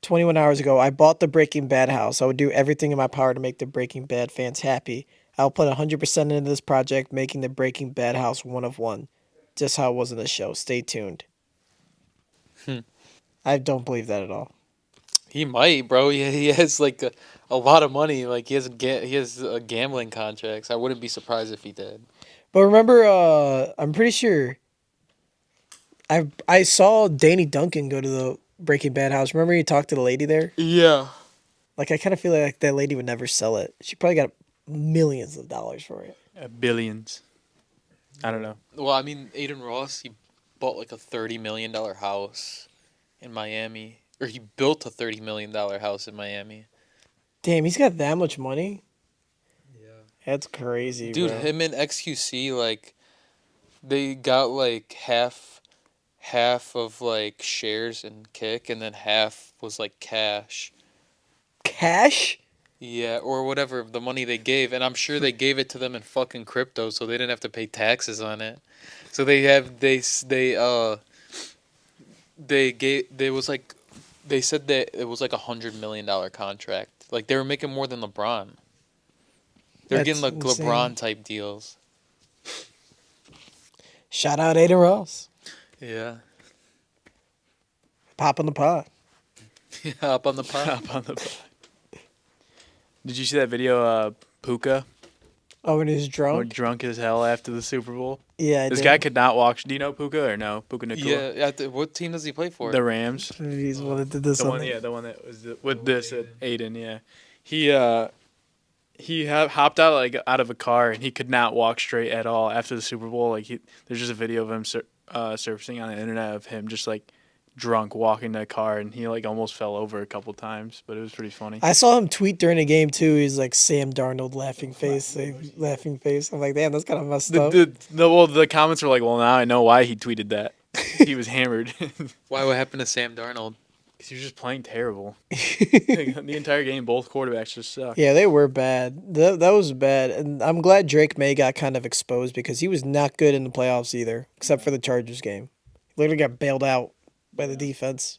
21 hours ago, I bought the Breaking Bad house. I would do everything in my power to make the Breaking Bad fans happy. I'll put 100% into this project, making the Breaking Bad house one of one. Just how it was in the show. Stay tuned. I don't believe that at all. He might, bro. He has like a lot of money. Like he has gambling contracts. I wouldn't be surprised if he did. But remember, I'm pretty sure I saw Danny Duncan go to the Breaking Bad house. Remember he talked to the lady there? Yeah. Like I kind of feel like that lady would never sell it. She probably got millions of dollars for it. Billions. I don't know. Well, I mean, Aiden Ross, he bought like a $30 million house in Miami, or he built a $30 million house in Miami. Damn, he's got that much money. Yeah. That's crazy, Dude, bro. him and XQC, like, they got like half of like shares in Kick, and then half was like cash. Cash? Yeah, or whatever the money they gave, and I'm sure they gave it to them in fucking crypto, so they didn't have to pay taxes on it. So they was like, they said that it was like $100 million contract. Like they were making more than LeBron. They're That's getting like insane. LeBron type deals. Shout out Aiden Ross. Yeah. Pop on the pod. Yeah, up on the pot. Up on the pod. Did you see that video, Puka? Oh, when he's Or drunk? drunk as hell after the Super Bowl? Yeah, I This did. guy could not walk. Do you know Puka or no? Puka Nacua? Yeah, what team does he play for? The Rams. He's the one that did this The on one, there. yeah, the one that was with this Aiden, yeah. He hopped out out of a car and he could not walk straight at all after the Super Bowl. There's just a video of him surfacing on the internet of him just like drunk walking to a car and he like almost fell over a couple times, but it was pretty funny. I saw him tweet during the game too. He's like Sam Darnold laughing face, laughing face. I'm like, damn, that's kind of messed up. The comments were like, well, now I know why he tweeted that. He was hammered. Why? What happened to Sam Darnold? Because he was just playing terrible. The entire game, both quarterbacks just sucked. Yeah, they were bad. That was bad, and I'm glad Drake May got kind of exposed because he was not good in the playoffs either, except for the Chargers game. He literally got bailed out by the defense,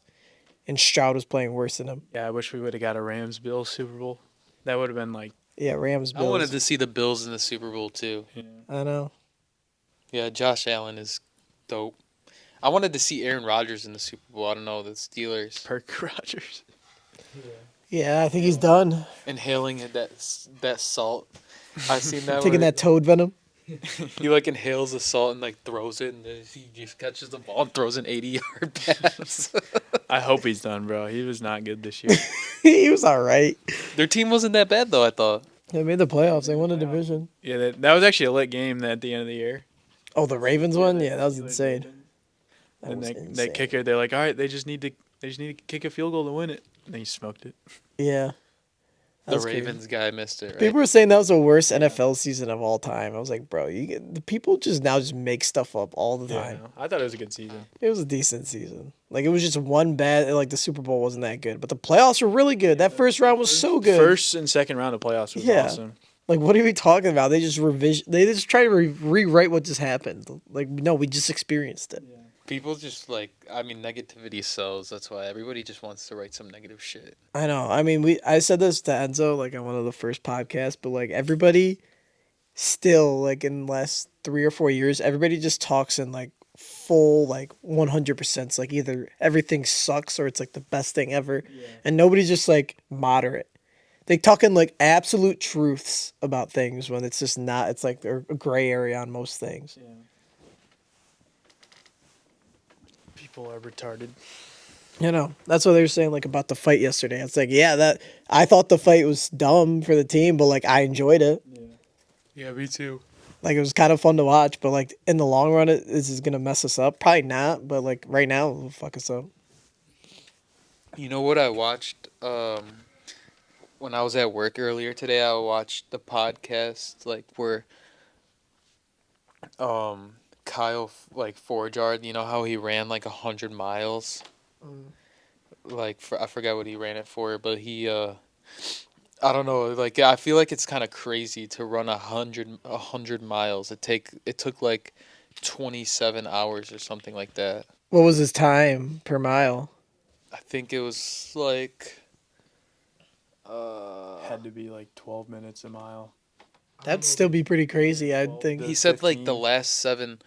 and Stroud was playing worse than him. Yeah, I wish we would have got a Rams-Bills Super Bowl. That would have been like, Yeah, Rams. I Bills. wanted to see the Bills in the Super Bowl too. I know. Yeah, Josh Allen is dope. I wanted to see Aaron Rodgers in the Super Bowl. I don't know, the Steelers. Perk Rogers. Yeah, I think he's done. Inhaling that salt. I seen that. Taking where that toad venom. he like inhales the salt and like throws it, and then he just catches the ball and throws an 80-yard pass. I hope he's done, bro. He was not good this year. He was all right. Their team wasn't that bad though, I thought. They made the playoffs. They won the division. Yeah, that was actually a lit game at the end of the year. Oh, the Ravens one. Yeah, that was insane. That And was that insane. kicker, they're like, all right, they just need to kick a field goal to win it. And then he smoked it. Yeah. That The was crazy. Ravens guy missed it, right? People were saying that was the worst NFL season of all time. I was like, bro, the people just now just make stuff up all the time. I thought it was a good season. It was a decent season. Like it was just one bad. Like the Super Bowl wasn't that good, but the playoffs were really good. That first round was so good. First and second round of playoffs was Yeah. awesome. Like what are we talking about? They just They just try to rewrite what just happened. Like no, we just experienced it. People just like, I mean, negativity sells. That's why everybody just wants to write some negative shit. I know. I mean, I said this to Enzo like on one of the first podcasts, but like everybody still like in the last 3 or 4 years, everybody just talks in like full like 100%. It's like either everything sucks or it's like the best thing ever, and nobody's just like moderate. They talking like absolute truths about things when it's just not. It's like a gray area on most things. Yeah. People are retarded. You know, that's what they were saying like about the fight yesterday. It's like, yeah, that I thought the fight was dumb for the team, but like I enjoyed it. Yeah, me too. Like it was kind of fun to watch, but like in the long run, this is gonna mess us up. Probably not, but like right now, it'll fuck us up. You know what I watched? When I was at work earlier today, I watched the podcast like where Kyle like Forjard, you know how he ran like 100 miles? Like I forgot what he ran it for, but he I don't know, like I feel like it's kind of crazy to run 100 miles. It took like 27 hours or something like that. What was his time per mile? I think it was like Had to be like 12 minutes a mile. That'd still be pretty crazy, I'd think. he said like the 15. last 7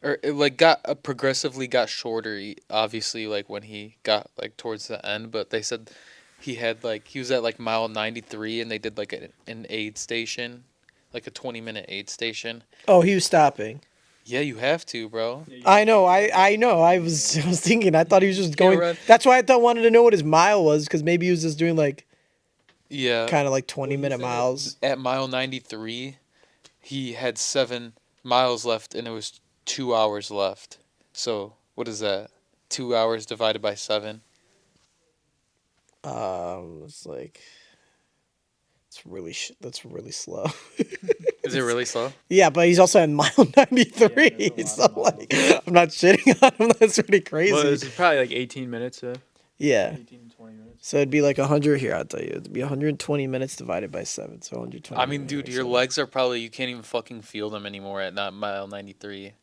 or it like got progressively got shorter obviously like when he got like towards the end, but they said he was at like mile 93 and they did like an aid station, like a 20-minute aid station. Oh, he was stopping. Yeah, you have to, bro. I know. I know. I was thinking. I thought he was just going. run. That's why I wanted to know what his mile was, because maybe he was just doing like Yeah. kind of like 20-minute miles. At mile 93, he had 7 miles left, and it was 2 hours left. So what is that? 2 hours divided by 7. It's like that's really slow. Is it really slow? Yeah, but he's also at mile 93. Yeah, that's a So lot of like, miles. I'm not shitting on him. That's pretty crazy. Well, it's probably like 18 minutes. Yeah. 18 to 20 minutes. So it'd be like 100 here. I'll tell you, it'd be 120 minutes divided by 7. So 120. I mean, dude, your legs are probably you can't even fucking feel them anymore at not mile 93,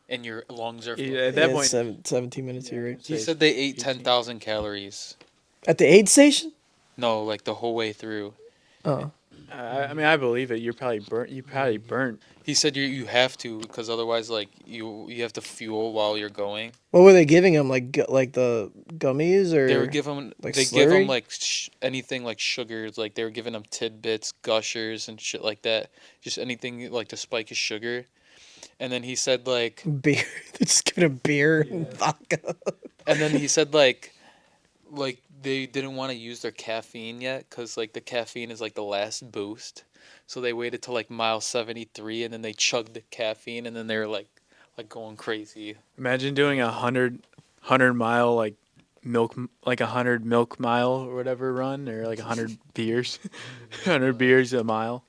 and your lungs are. Yeah, at that point, 17 minutes here. Right? He said they ate 10,000 calories. At the aid station. No, like the whole way through. Oh. I mean, I believe it. You're probably burnt. You probably burnt. He said you have to because otherwise, like you have to fuel while you're going. What were they giving him? Like the gummies or? They were giving like they give him slurry? like anything like sugars. Like they were giving him tidbits, gushers, and shit like that. Just anything like to spike his sugar. And then he said like, beer. They're just giving him beer and vodka. and then he said like they didn't want to use their caffeine yet because like the caffeine is like the last boost. So they waited till like mile 73 and then they chugged the caffeine and then they were like going crazy. Imagine doing 100 mile like milk, like 100 milk mile or whatever run, or like 100 beers, 100 beers a mile.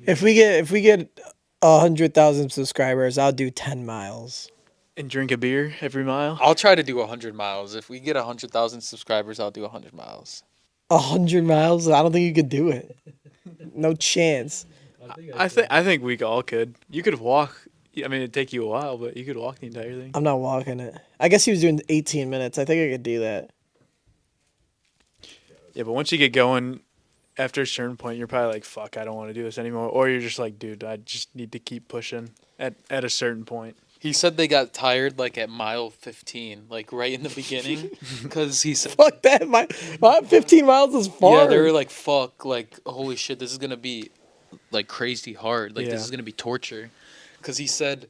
If we get 100,000 subscribers, I'll do 10 miles. And drink a beer every mile. I'll try to do 100 miles. If we get 100,000 subscribers, I'll do 100 miles. 100 miles? I don't think you could do it. No chance. I think we all could. You could walk. I mean, it'd take you a while, but you could walk the entire thing. I'm not walking it. I guess he was doing 18 minutes. I think I could do that. Yeah, but once you get going, after a certain point, you're probably like, "Fuck, I don't want to do this anymore," or you're just like, "Dude, I just need to keep pushing." At a certain point. He said they got tired like at mile 15, like right in the beginning, because he said, Fuck that. My 15 miles is far. yeah, they were like, fuck, like holy shit, this is gonna be like crazy hard, like Yeah. this is gonna be torture, because he said,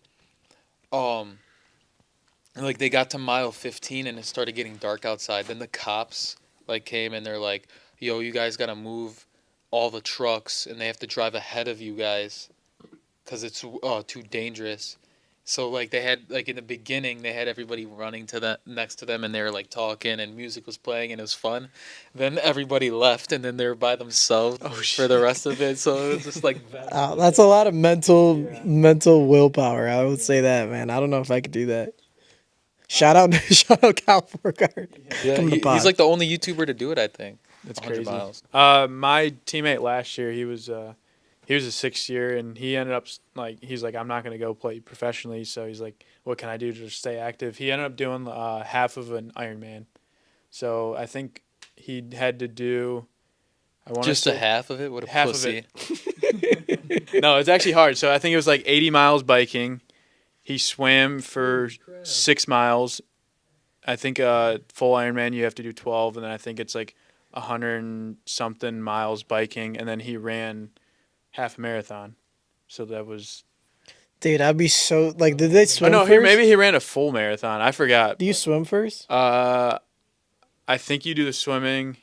like they got to mile 15 and it started getting dark outside. Then the cops like came and they're like, yo, you guys gotta move all the trucks and they have to drive ahead of you guys, because it's too dangerous. So like they had like in the beginning they had everybody running to the next to them and they were like talking and music was playing and it was fun. Then everybody left and then they were by themselves for the rest of it. So it was just like That's a lot of mental willpower. I would say that, man. I don't know if I could do that. Shout out Cal Burkhardt. yeah, Come to pod. he's like the only YouTuber to do it, I think. That's 100 crazy. miles. My teammate last year, he was a 6th year, and he ended up like he's like, I'm not gonna go play professionally, so he's like, what can I do to stay active? He ended up doing half of an Ironman, so I think he had to do. I want Just a half of it. What a half pussy. of it. No, it's actually hard. So I think it was like 80 miles biking. He swam for 6 miles. I think full Ironman you have to do 12, and then I think it's like 100 and something miles biking, and then he ran half marathon. So that was. Dude, I'd be so like. Did they Oh swim no, first? maybe he ran a full marathon. I forgot. Do you swim first? I think you do the swimming.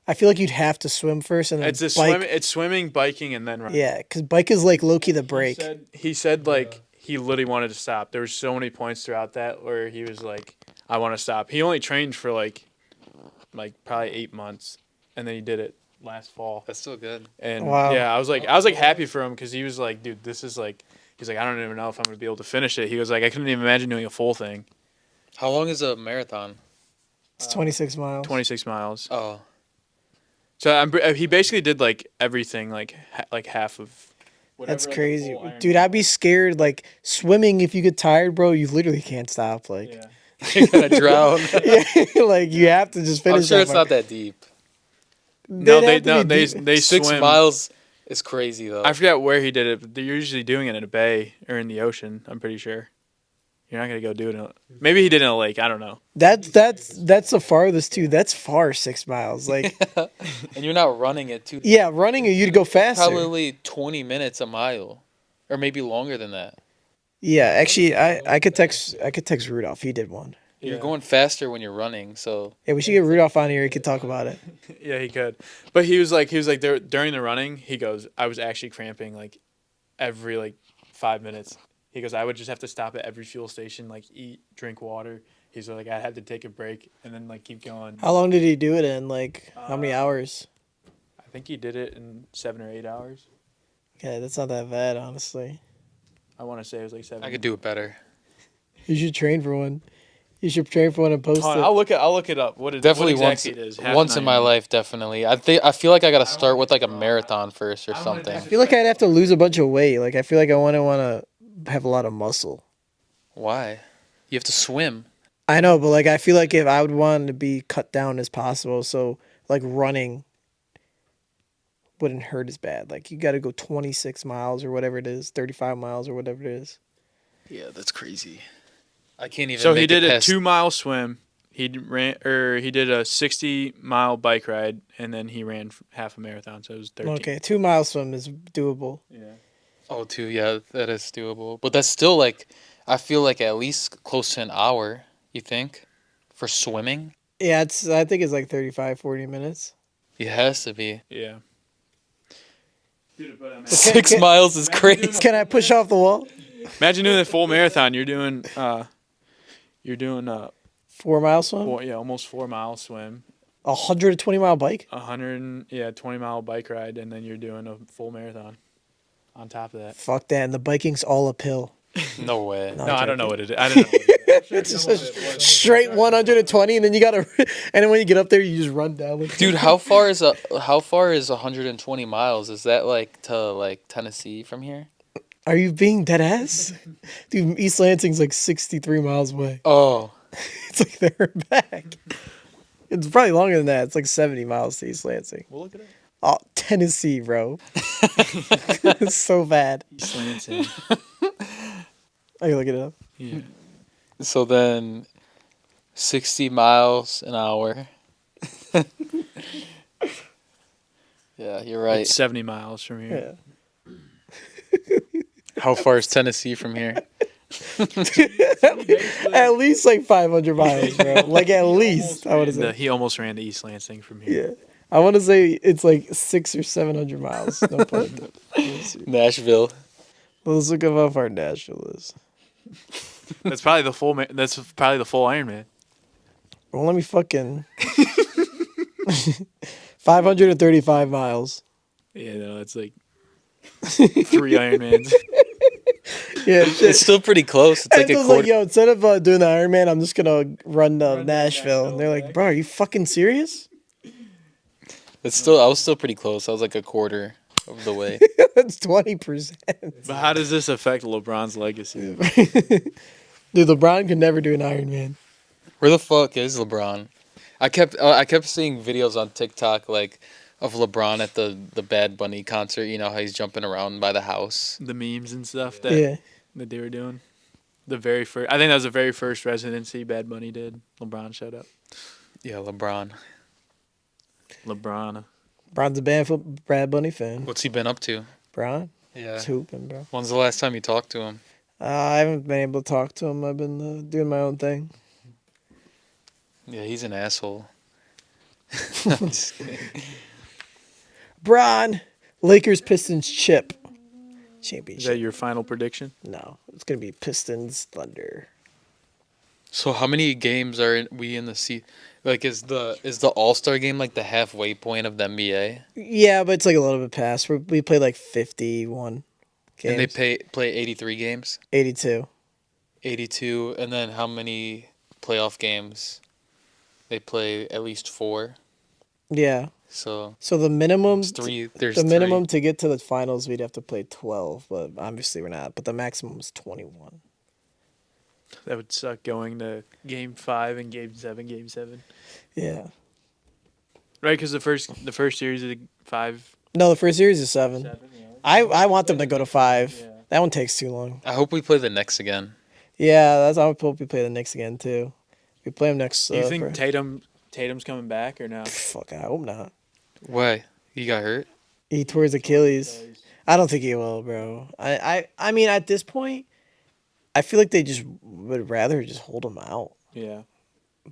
I feel like you'd have to swim first and then It's the bike. swimming. It's swimming, biking, and then running. Yeah, because bike is like low key the break. He said like he literally wanted to stop. There were so many points throughout that where he was like, I want to stop. He only trained for like probably 8 months, and then he did it last fall. That's still good. Wow. And yeah, I was like happy for him because he was like, dude, this is like, he's like, I don't even know if I'm gonna be able to finish it. He was like, I couldn't even imagine doing a full thing. How long is a marathon? It's 26 miles. 26 miles. Oh, So he basically did like everything, like half of. That's crazy, dude. I'd be scared. Like swimming, if you get tired, bro, you literally can't stop. Like, Yeah. you're gonna drown. yeah, like you have to just finish. I'm sure that it's not that deep. No, They'd have to be deep. they 6 swim. miles is crazy though. I forgot where he did it, but they're usually doing it in a bay or in the ocean. I'm pretty sure. You're not gonna go do it. Maybe he did it in a lake. I don't know. That's the farthest too. That's far 6 miles. Like, And you're not running it too. yeah, running you'd go faster. Probably 20 minutes a mile, or maybe longer than that. Yeah, actually, I could text Rudolph. He did one. You're Yeah. going faster when you're running, so Yeah, we should get Rudolph on here. He could talk about it. Yeah, he could. But he was like there during the running. He goes, I was actually cramping like every like 5 minutes. He goes, I would just have to stop at every fuel station, like eat, drink water. He's like, I had to take a break and then like keep going. How long did he do it in? Like, how many hours? I think he did it in 7 or 8 hours. Okay, that's not that bad, honestly. I want to say it was like 7. I could do it better. You should train for one. You should train for one and post Hold on, it. I'll look it up. Definitely what exactly it is. Half once in an my Ironman. life, definitely. I feel like I gotta start with like a marathon first or something. I feel like I'd have to lose a bunch of weight. Like, I feel like I want to have a lot of muscle. Why? You have to swim. I know, but like, I feel like if I would want to be cut down as possible, so like running wouldn't hurt as bad. Like, you got to go 26 miles or whatever it is, 35 miles or whatever it is. Yeah, that's crazy. I can't even. So he make did it a past 2-mile swim. He did a 60-mile bike ride, and then he ran half a marathon. So it was 13. Okay, 2 mile swim is doable. Yeah. Oh, two. Yeah, that is doable. But that's still like, I feel like at least close to an hour. You think, for swimming? Yeah, I think it's like 35, 40 minutes. It has to be. Yeah. Dude, but I 6 can- miles is crazy. Can I push off the wall? imagine doing a full marathon. You're doing 4 mile swim? almost 4 mile swim, 120-mile bike? 20-mile bike ride, and then you're doing a full marathon. On top of that. Fuck that. And the biking's all uphill. No way. No. No, I don't know what it is. I don't know. What it is. It's just a straight 120, and then you gotta, and then when you get up there, you just run down. Like, Dude, how far is 120 miles? Is that like to like Tennessee from here? are you being dead ass? Dude, East Lansing's like 63 miles away. Oh, It's like there and back. It's probably longer than that. It's like 70 miles to East Lansing. We'll look it up. Oh, Tennessee, bro. It's so bad. East Lansing. I can look it up. Yeah. so then 60 miles an hour. Yeah, you're right. It's 70 miles from here. Yeah. How far is Tennessee from here? At least like 500 miles, bro. Like at least, I want to say. He almost ran to East Lansing from here. Yeah. I want to say it's like 600 or 700 miles. No pun intended. Let's see. Nashville. Let's look up how far Nashville is. That's probably the full. That's probably the full Ironman. Well, let me fucking 535 miles. Yeah, no, that's like 3 Ironmans. Yeah, shit. It's still pretty close. It's like I a was quarter. like, yo, instead of doing the Ironman, I'm just gonna run to Nashville. And they're like, bro, are you fucking serious? I was still pretty close. I was like a quarter of the way. That's 20%. But how does this affect LeBron's legacy? Dude, LeBron could never do an Ironman. Where the fuck is LeBron? I kept seeing videos on TikTok like of LeBron at the Bad Bunny concert. You know how he's jumping around by the house. The memes and stuff Yeah. that they were doing. The very first, I think that was the very first residency Bad Bunny did. LeBron showed up. Yeah, LeBron. LeBron. Bron's a Bad Bunny fan. What's he been up to? Bron? Yeah. He's hooping, bro. When's the last time you talked to him? I haven't been able to talk to him. I've been doing my own thing. Yeah, he's an asshole. I'm just kidding. Bron, Lakers Pistons chip Is championship. that your final prediction? No, it's gonna be Pistons Thunder. So how many games are we in the season? Like, is the All-Star game like the halfway point of the NBA? Yeah, but it's like a little bit past. We played like 51 games. And they play 83 games? 82. 82, and then how many playoff games? They play at least 4. Yeah. So So the minimum, there's the minimum three. to get to the finals, we'd have to play 12, but obviously we're not. But the maximum is 21. That would suck going to Game 5 and Game 7. Yeah. Right, because the first series is 5. No, the first series is 7. 7, yeah. I want them to go to 5. Yeah. That one takes too long. I hope we play the Knicks again. Yeah, I hope we play the Knicks again too. We play them next. Do you think for- Tatum's coming back or no? Fuck, I hope not. Why? He got hurt? He tore his Achilles. I don't think he will, bro. I mean, at this point, I feel like they just would rather just hold him out. Yeah.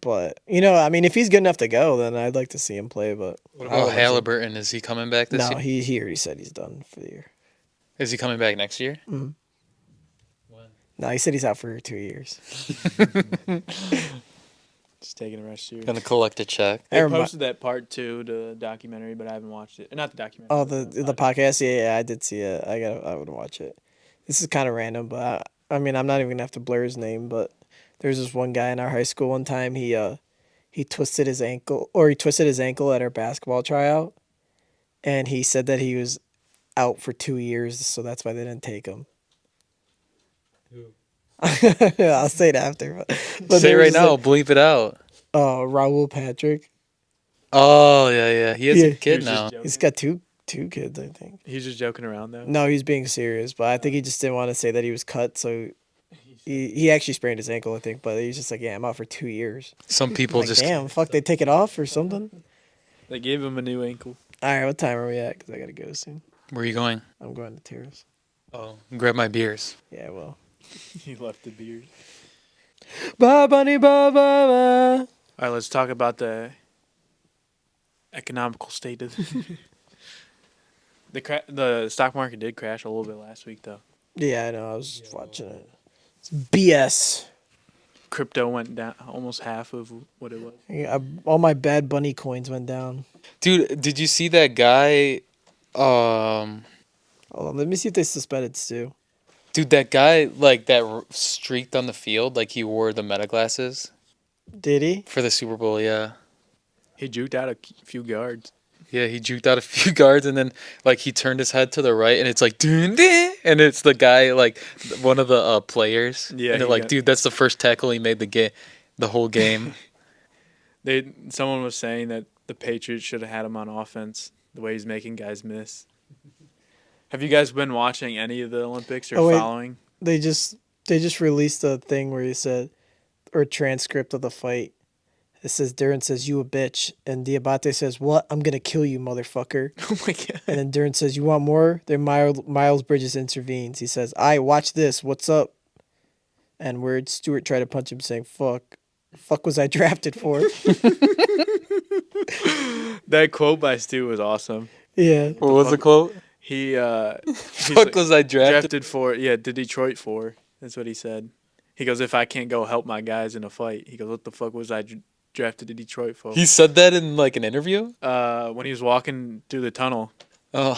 But I mean, if he's good enough to go, then I'd like to see him play. But What I about would like to- Halliburton? Is he coming back this No, year? he already said he's done for the year. Is he coming back next year? No, he said he's out for 2 years. Just taking a rest here. Gonna collect a check. They Or my- posted that part 2 to the documentary, but I haven't watched it. Not the documentary. Oh, but the podcast. Yeah, I did see it. I would watch it. This is kind of random, but I mean, I'm not even gonna have to blur his name. But there's this one guy in our high school. One time he twisted his ankle at our basketball tryout, and he said that he was out for 2 years, so that's why they didn't take him. I'll say it after. But Say it there right was now. like, Bleep it out. Raul Patrick. Oh yeah. He has Yeah. a kid He was now. just joking. He's got two kids, I think. He's just joking around though. No, he's being serious, but I think he just didn't want to say that he was cut, so he actually sprained his ankle, I think. But he's just like, yeah, I'm out for 2 years. Some people Like, just damn, fuck, they take it off or something. They gave him a new ankle. All right, what time are we at? Because I gotta go soon. Where are you going? I'm going to Terrace. Oh, grab my beers. Yeah, well. He left the beard. Bye, bunny, bye, bye, bye. All right, let's talk about the economical state of the stock market did crash a little bit last week though. Yeah, I know. I was watching it. It's BS. Crypto went down almost half of what it was. Yeah, all my Bad Bunny coins went down. Dude, did you see that guy? Hold on, let me see if they suspended Stu. Dude, that guy like that streaked on the field, like he wore the meta glasses Did he? for the Super Bowl. Yeah, He juked out a few guards. yeah, he juked out a few guards and then like he turned his head to the right and it's like dun, dun, and it's the guy like one of the players. Yeah, and they're he like, got- dude, that's the first tackle he made the whole game. Someone was saying that the Patriots should have had him on offense. The way he's making guys miss. Have you guys been watching any of the Olympics or Oh, wait. following? They just released a thing where he said, or a transcript of the fight. It says Duran says, "You a bitch," and Diabate says, "What? I'm gonna kill you, motherfucker." Oh my god! And then Duran says, "You want more?" Then Miles Bridges intervenes. He says, "I watch this. What's up?" And word Stewart tried to punch him, saying, Fuck was I drafted for?" That quote by Stu was awesome. Yeah. What was the quote? He's Fuck like, was I drafted? drafted for to Detroit for. That's what he said. He goes, if I can't go help my guys in a fight, he goes, what the fuck was I drafted to Detroit for? He said that in like an interview. When he was walking through the tunnel, Oh,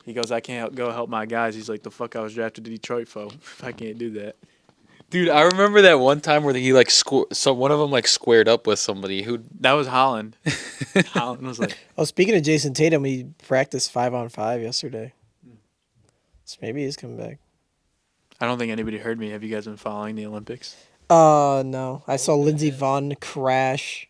he goes, I can't go help my guys. He's like, the fuck I was drafted to Detroit for if I can't do that. dude, I remember that one time where he like so one of them like squared up with somebody who. That was Holland. Holland was like, Oh, speaking of Jason Tatum, he practiced 5-on-5 yesterday. So maybe he's coming back. I don't think anybody heard me. Have you guys been following the Olympics? No. I saw Lindsey Vonn crash.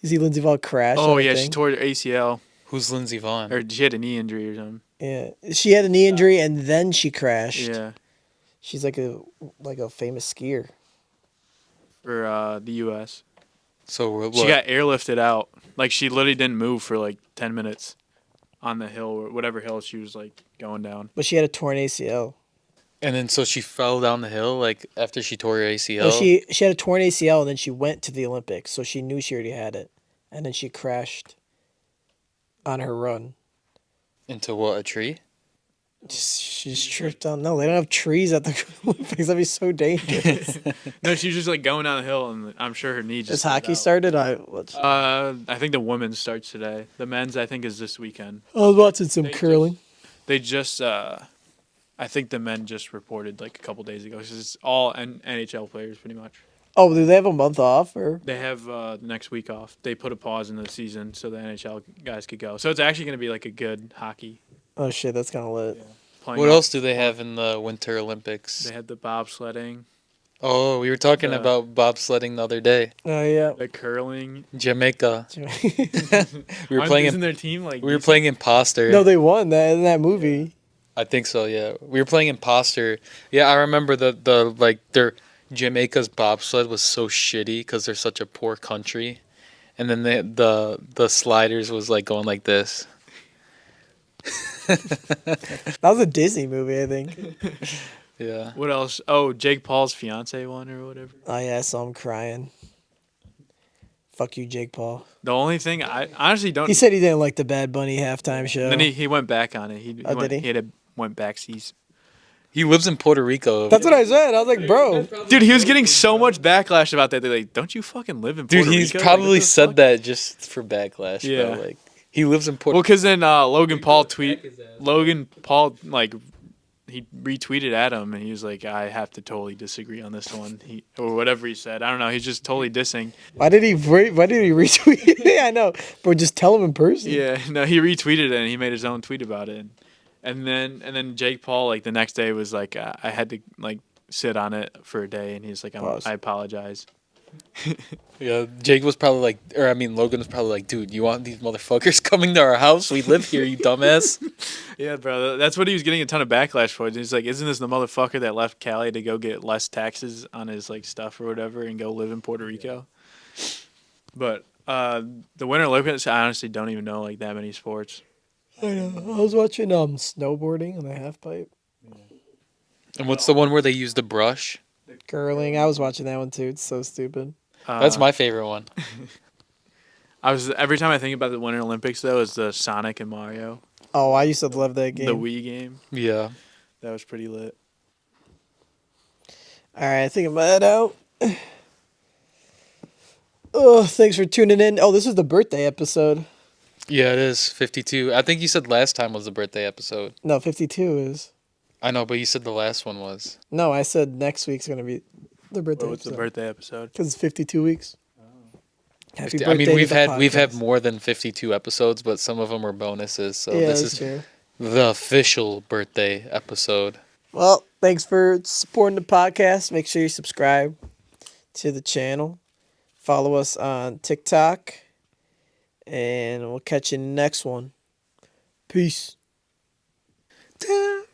You see Lindsey Vonn crash? Oh on the yeah, she thing? tore her ACL, Who's Lindsey Vonn? or she had a knee injury or something. Yeah, she had a knee injury and then she crashed. Yeah, She's like a famous skier. for the U.S. So what? She got airlifted out. Like she literally didn't move for like 10 minutes on the hill or whatever hill she was like going down. But she had a torn ACL. And then so she fell down the hill like after she tore her ACL. No, she had a torn ACL and then she went to the Olympics, so she knew she already had it, and then she crashed on her run. Into what, a tree? She just tripped on. No, they don't have trees at the Olympics. That'd be so dangerous. No, she was just like going down the hill, and I'm sure her knee just. Has gave hockey out. started? I think the women's starts today. The men's, I think, is this weekend. I was watching some They curling. They just, I think the men just reported like a couple days ago. 'Cause it's all NHL players pretty much. Oh, do they have a month off or? They have the next week off. They put a pause in the season so the NHL guys could go. So it's actually going to be like a good hockey. Oh shit, that's kind of lit. Playing What on- else do they have in the Winter Olympics? They had the bobsledding, Oh, we were talking The- about bobsledding the other day. Oh yeah. the curling. Jamaica. We were Aren't- playing. Isn't their team like? We were decent? playing Imposter. No, they won that in that movie. I think so. Yeah, we were playing Imposter. Yeah, I remember the like their Jamaica's bobsled was so shitty because they're such a poor country, and then the sliders was like going like this. That was a Disney movie, I think. Yeah. What else? Oh, Jake Paul's fiance won or whatever. Oh yeah, I saw him crying. Fuck you, Jake Paul. The only thing I honestly don't. He said he didn't like the Bad Bunny halftime show. And then he went back on it. He Oh, went. did he? Went backsies. He lives in Puerto Rico. That's what I said. I was like, bro. Dude, he was getting so much backlash about that. They're like, "Don't you fucking live in Puerto Dude, he's Rico?" probably Like, what the said fuck? that just for backlash, Yeah. bro. Like, he lives in Puerto Well, because then Logan Paul like he retweeted at him and he was like, "I have to totally disagree on this one." Or whatever he said. I don't know. He's just totally dissing. Why did he retweet? Yeah, I know, bro. Just tell him in person. Yeah, no, he retweeted it and he made his own tweet about it. And then Jake Paul like the next day was like, I had to like sit on it for a day, and he's like, Pause. I apologize. Yeah, Jake was probably like, Logan was probably like, dude, you want these motherfuckers coming to our house? We live here, you dumbass. Yeah, bro, that's what he was getting a ton of backlash for. He's like, isn't this the motherfucker that left Cali to go get less taxes on his like stuff or whatever and go live in Puerto Rico? But the Winter Olympics, I honestly don't even know like that many sports. I know. I was watching snowboarding on the half pipe, And what's the one where they use the brush? curling. I was watching that one too. It's so stupid. That's my favorite one. Every time I think about the Winter Olympics though, is the Sonic and Mario, Oh, I used to love that game. the Wii game. Yeah. That was pretty lit. All right, I think I'm head out. Oh, thanks for tuning in. Oh, this is the birthday episode. Yeah, it is 52. I think you said last time was the birthday episode. No, 52 is. I know, but you said the last one was. No, I said next week's gonna be the birthday. What's the birthday episode? Because it's 52 weeks. Happy birthday! I mean, to we've the had podcast. more than 52 episodes, but some of them are bonuses. So Yeah, this that's is true. the official birthday episode. Well, thanks for supporting the podcast. Make sure you subscribe to the channel. Follow us on TikTok. And we'll catch you in the next one. Peace. Look at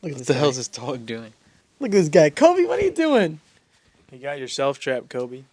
What this the guy. hell's this dog doing? Look at this guy. Kobe, what are you doing? You got yourself trapped, Kobe.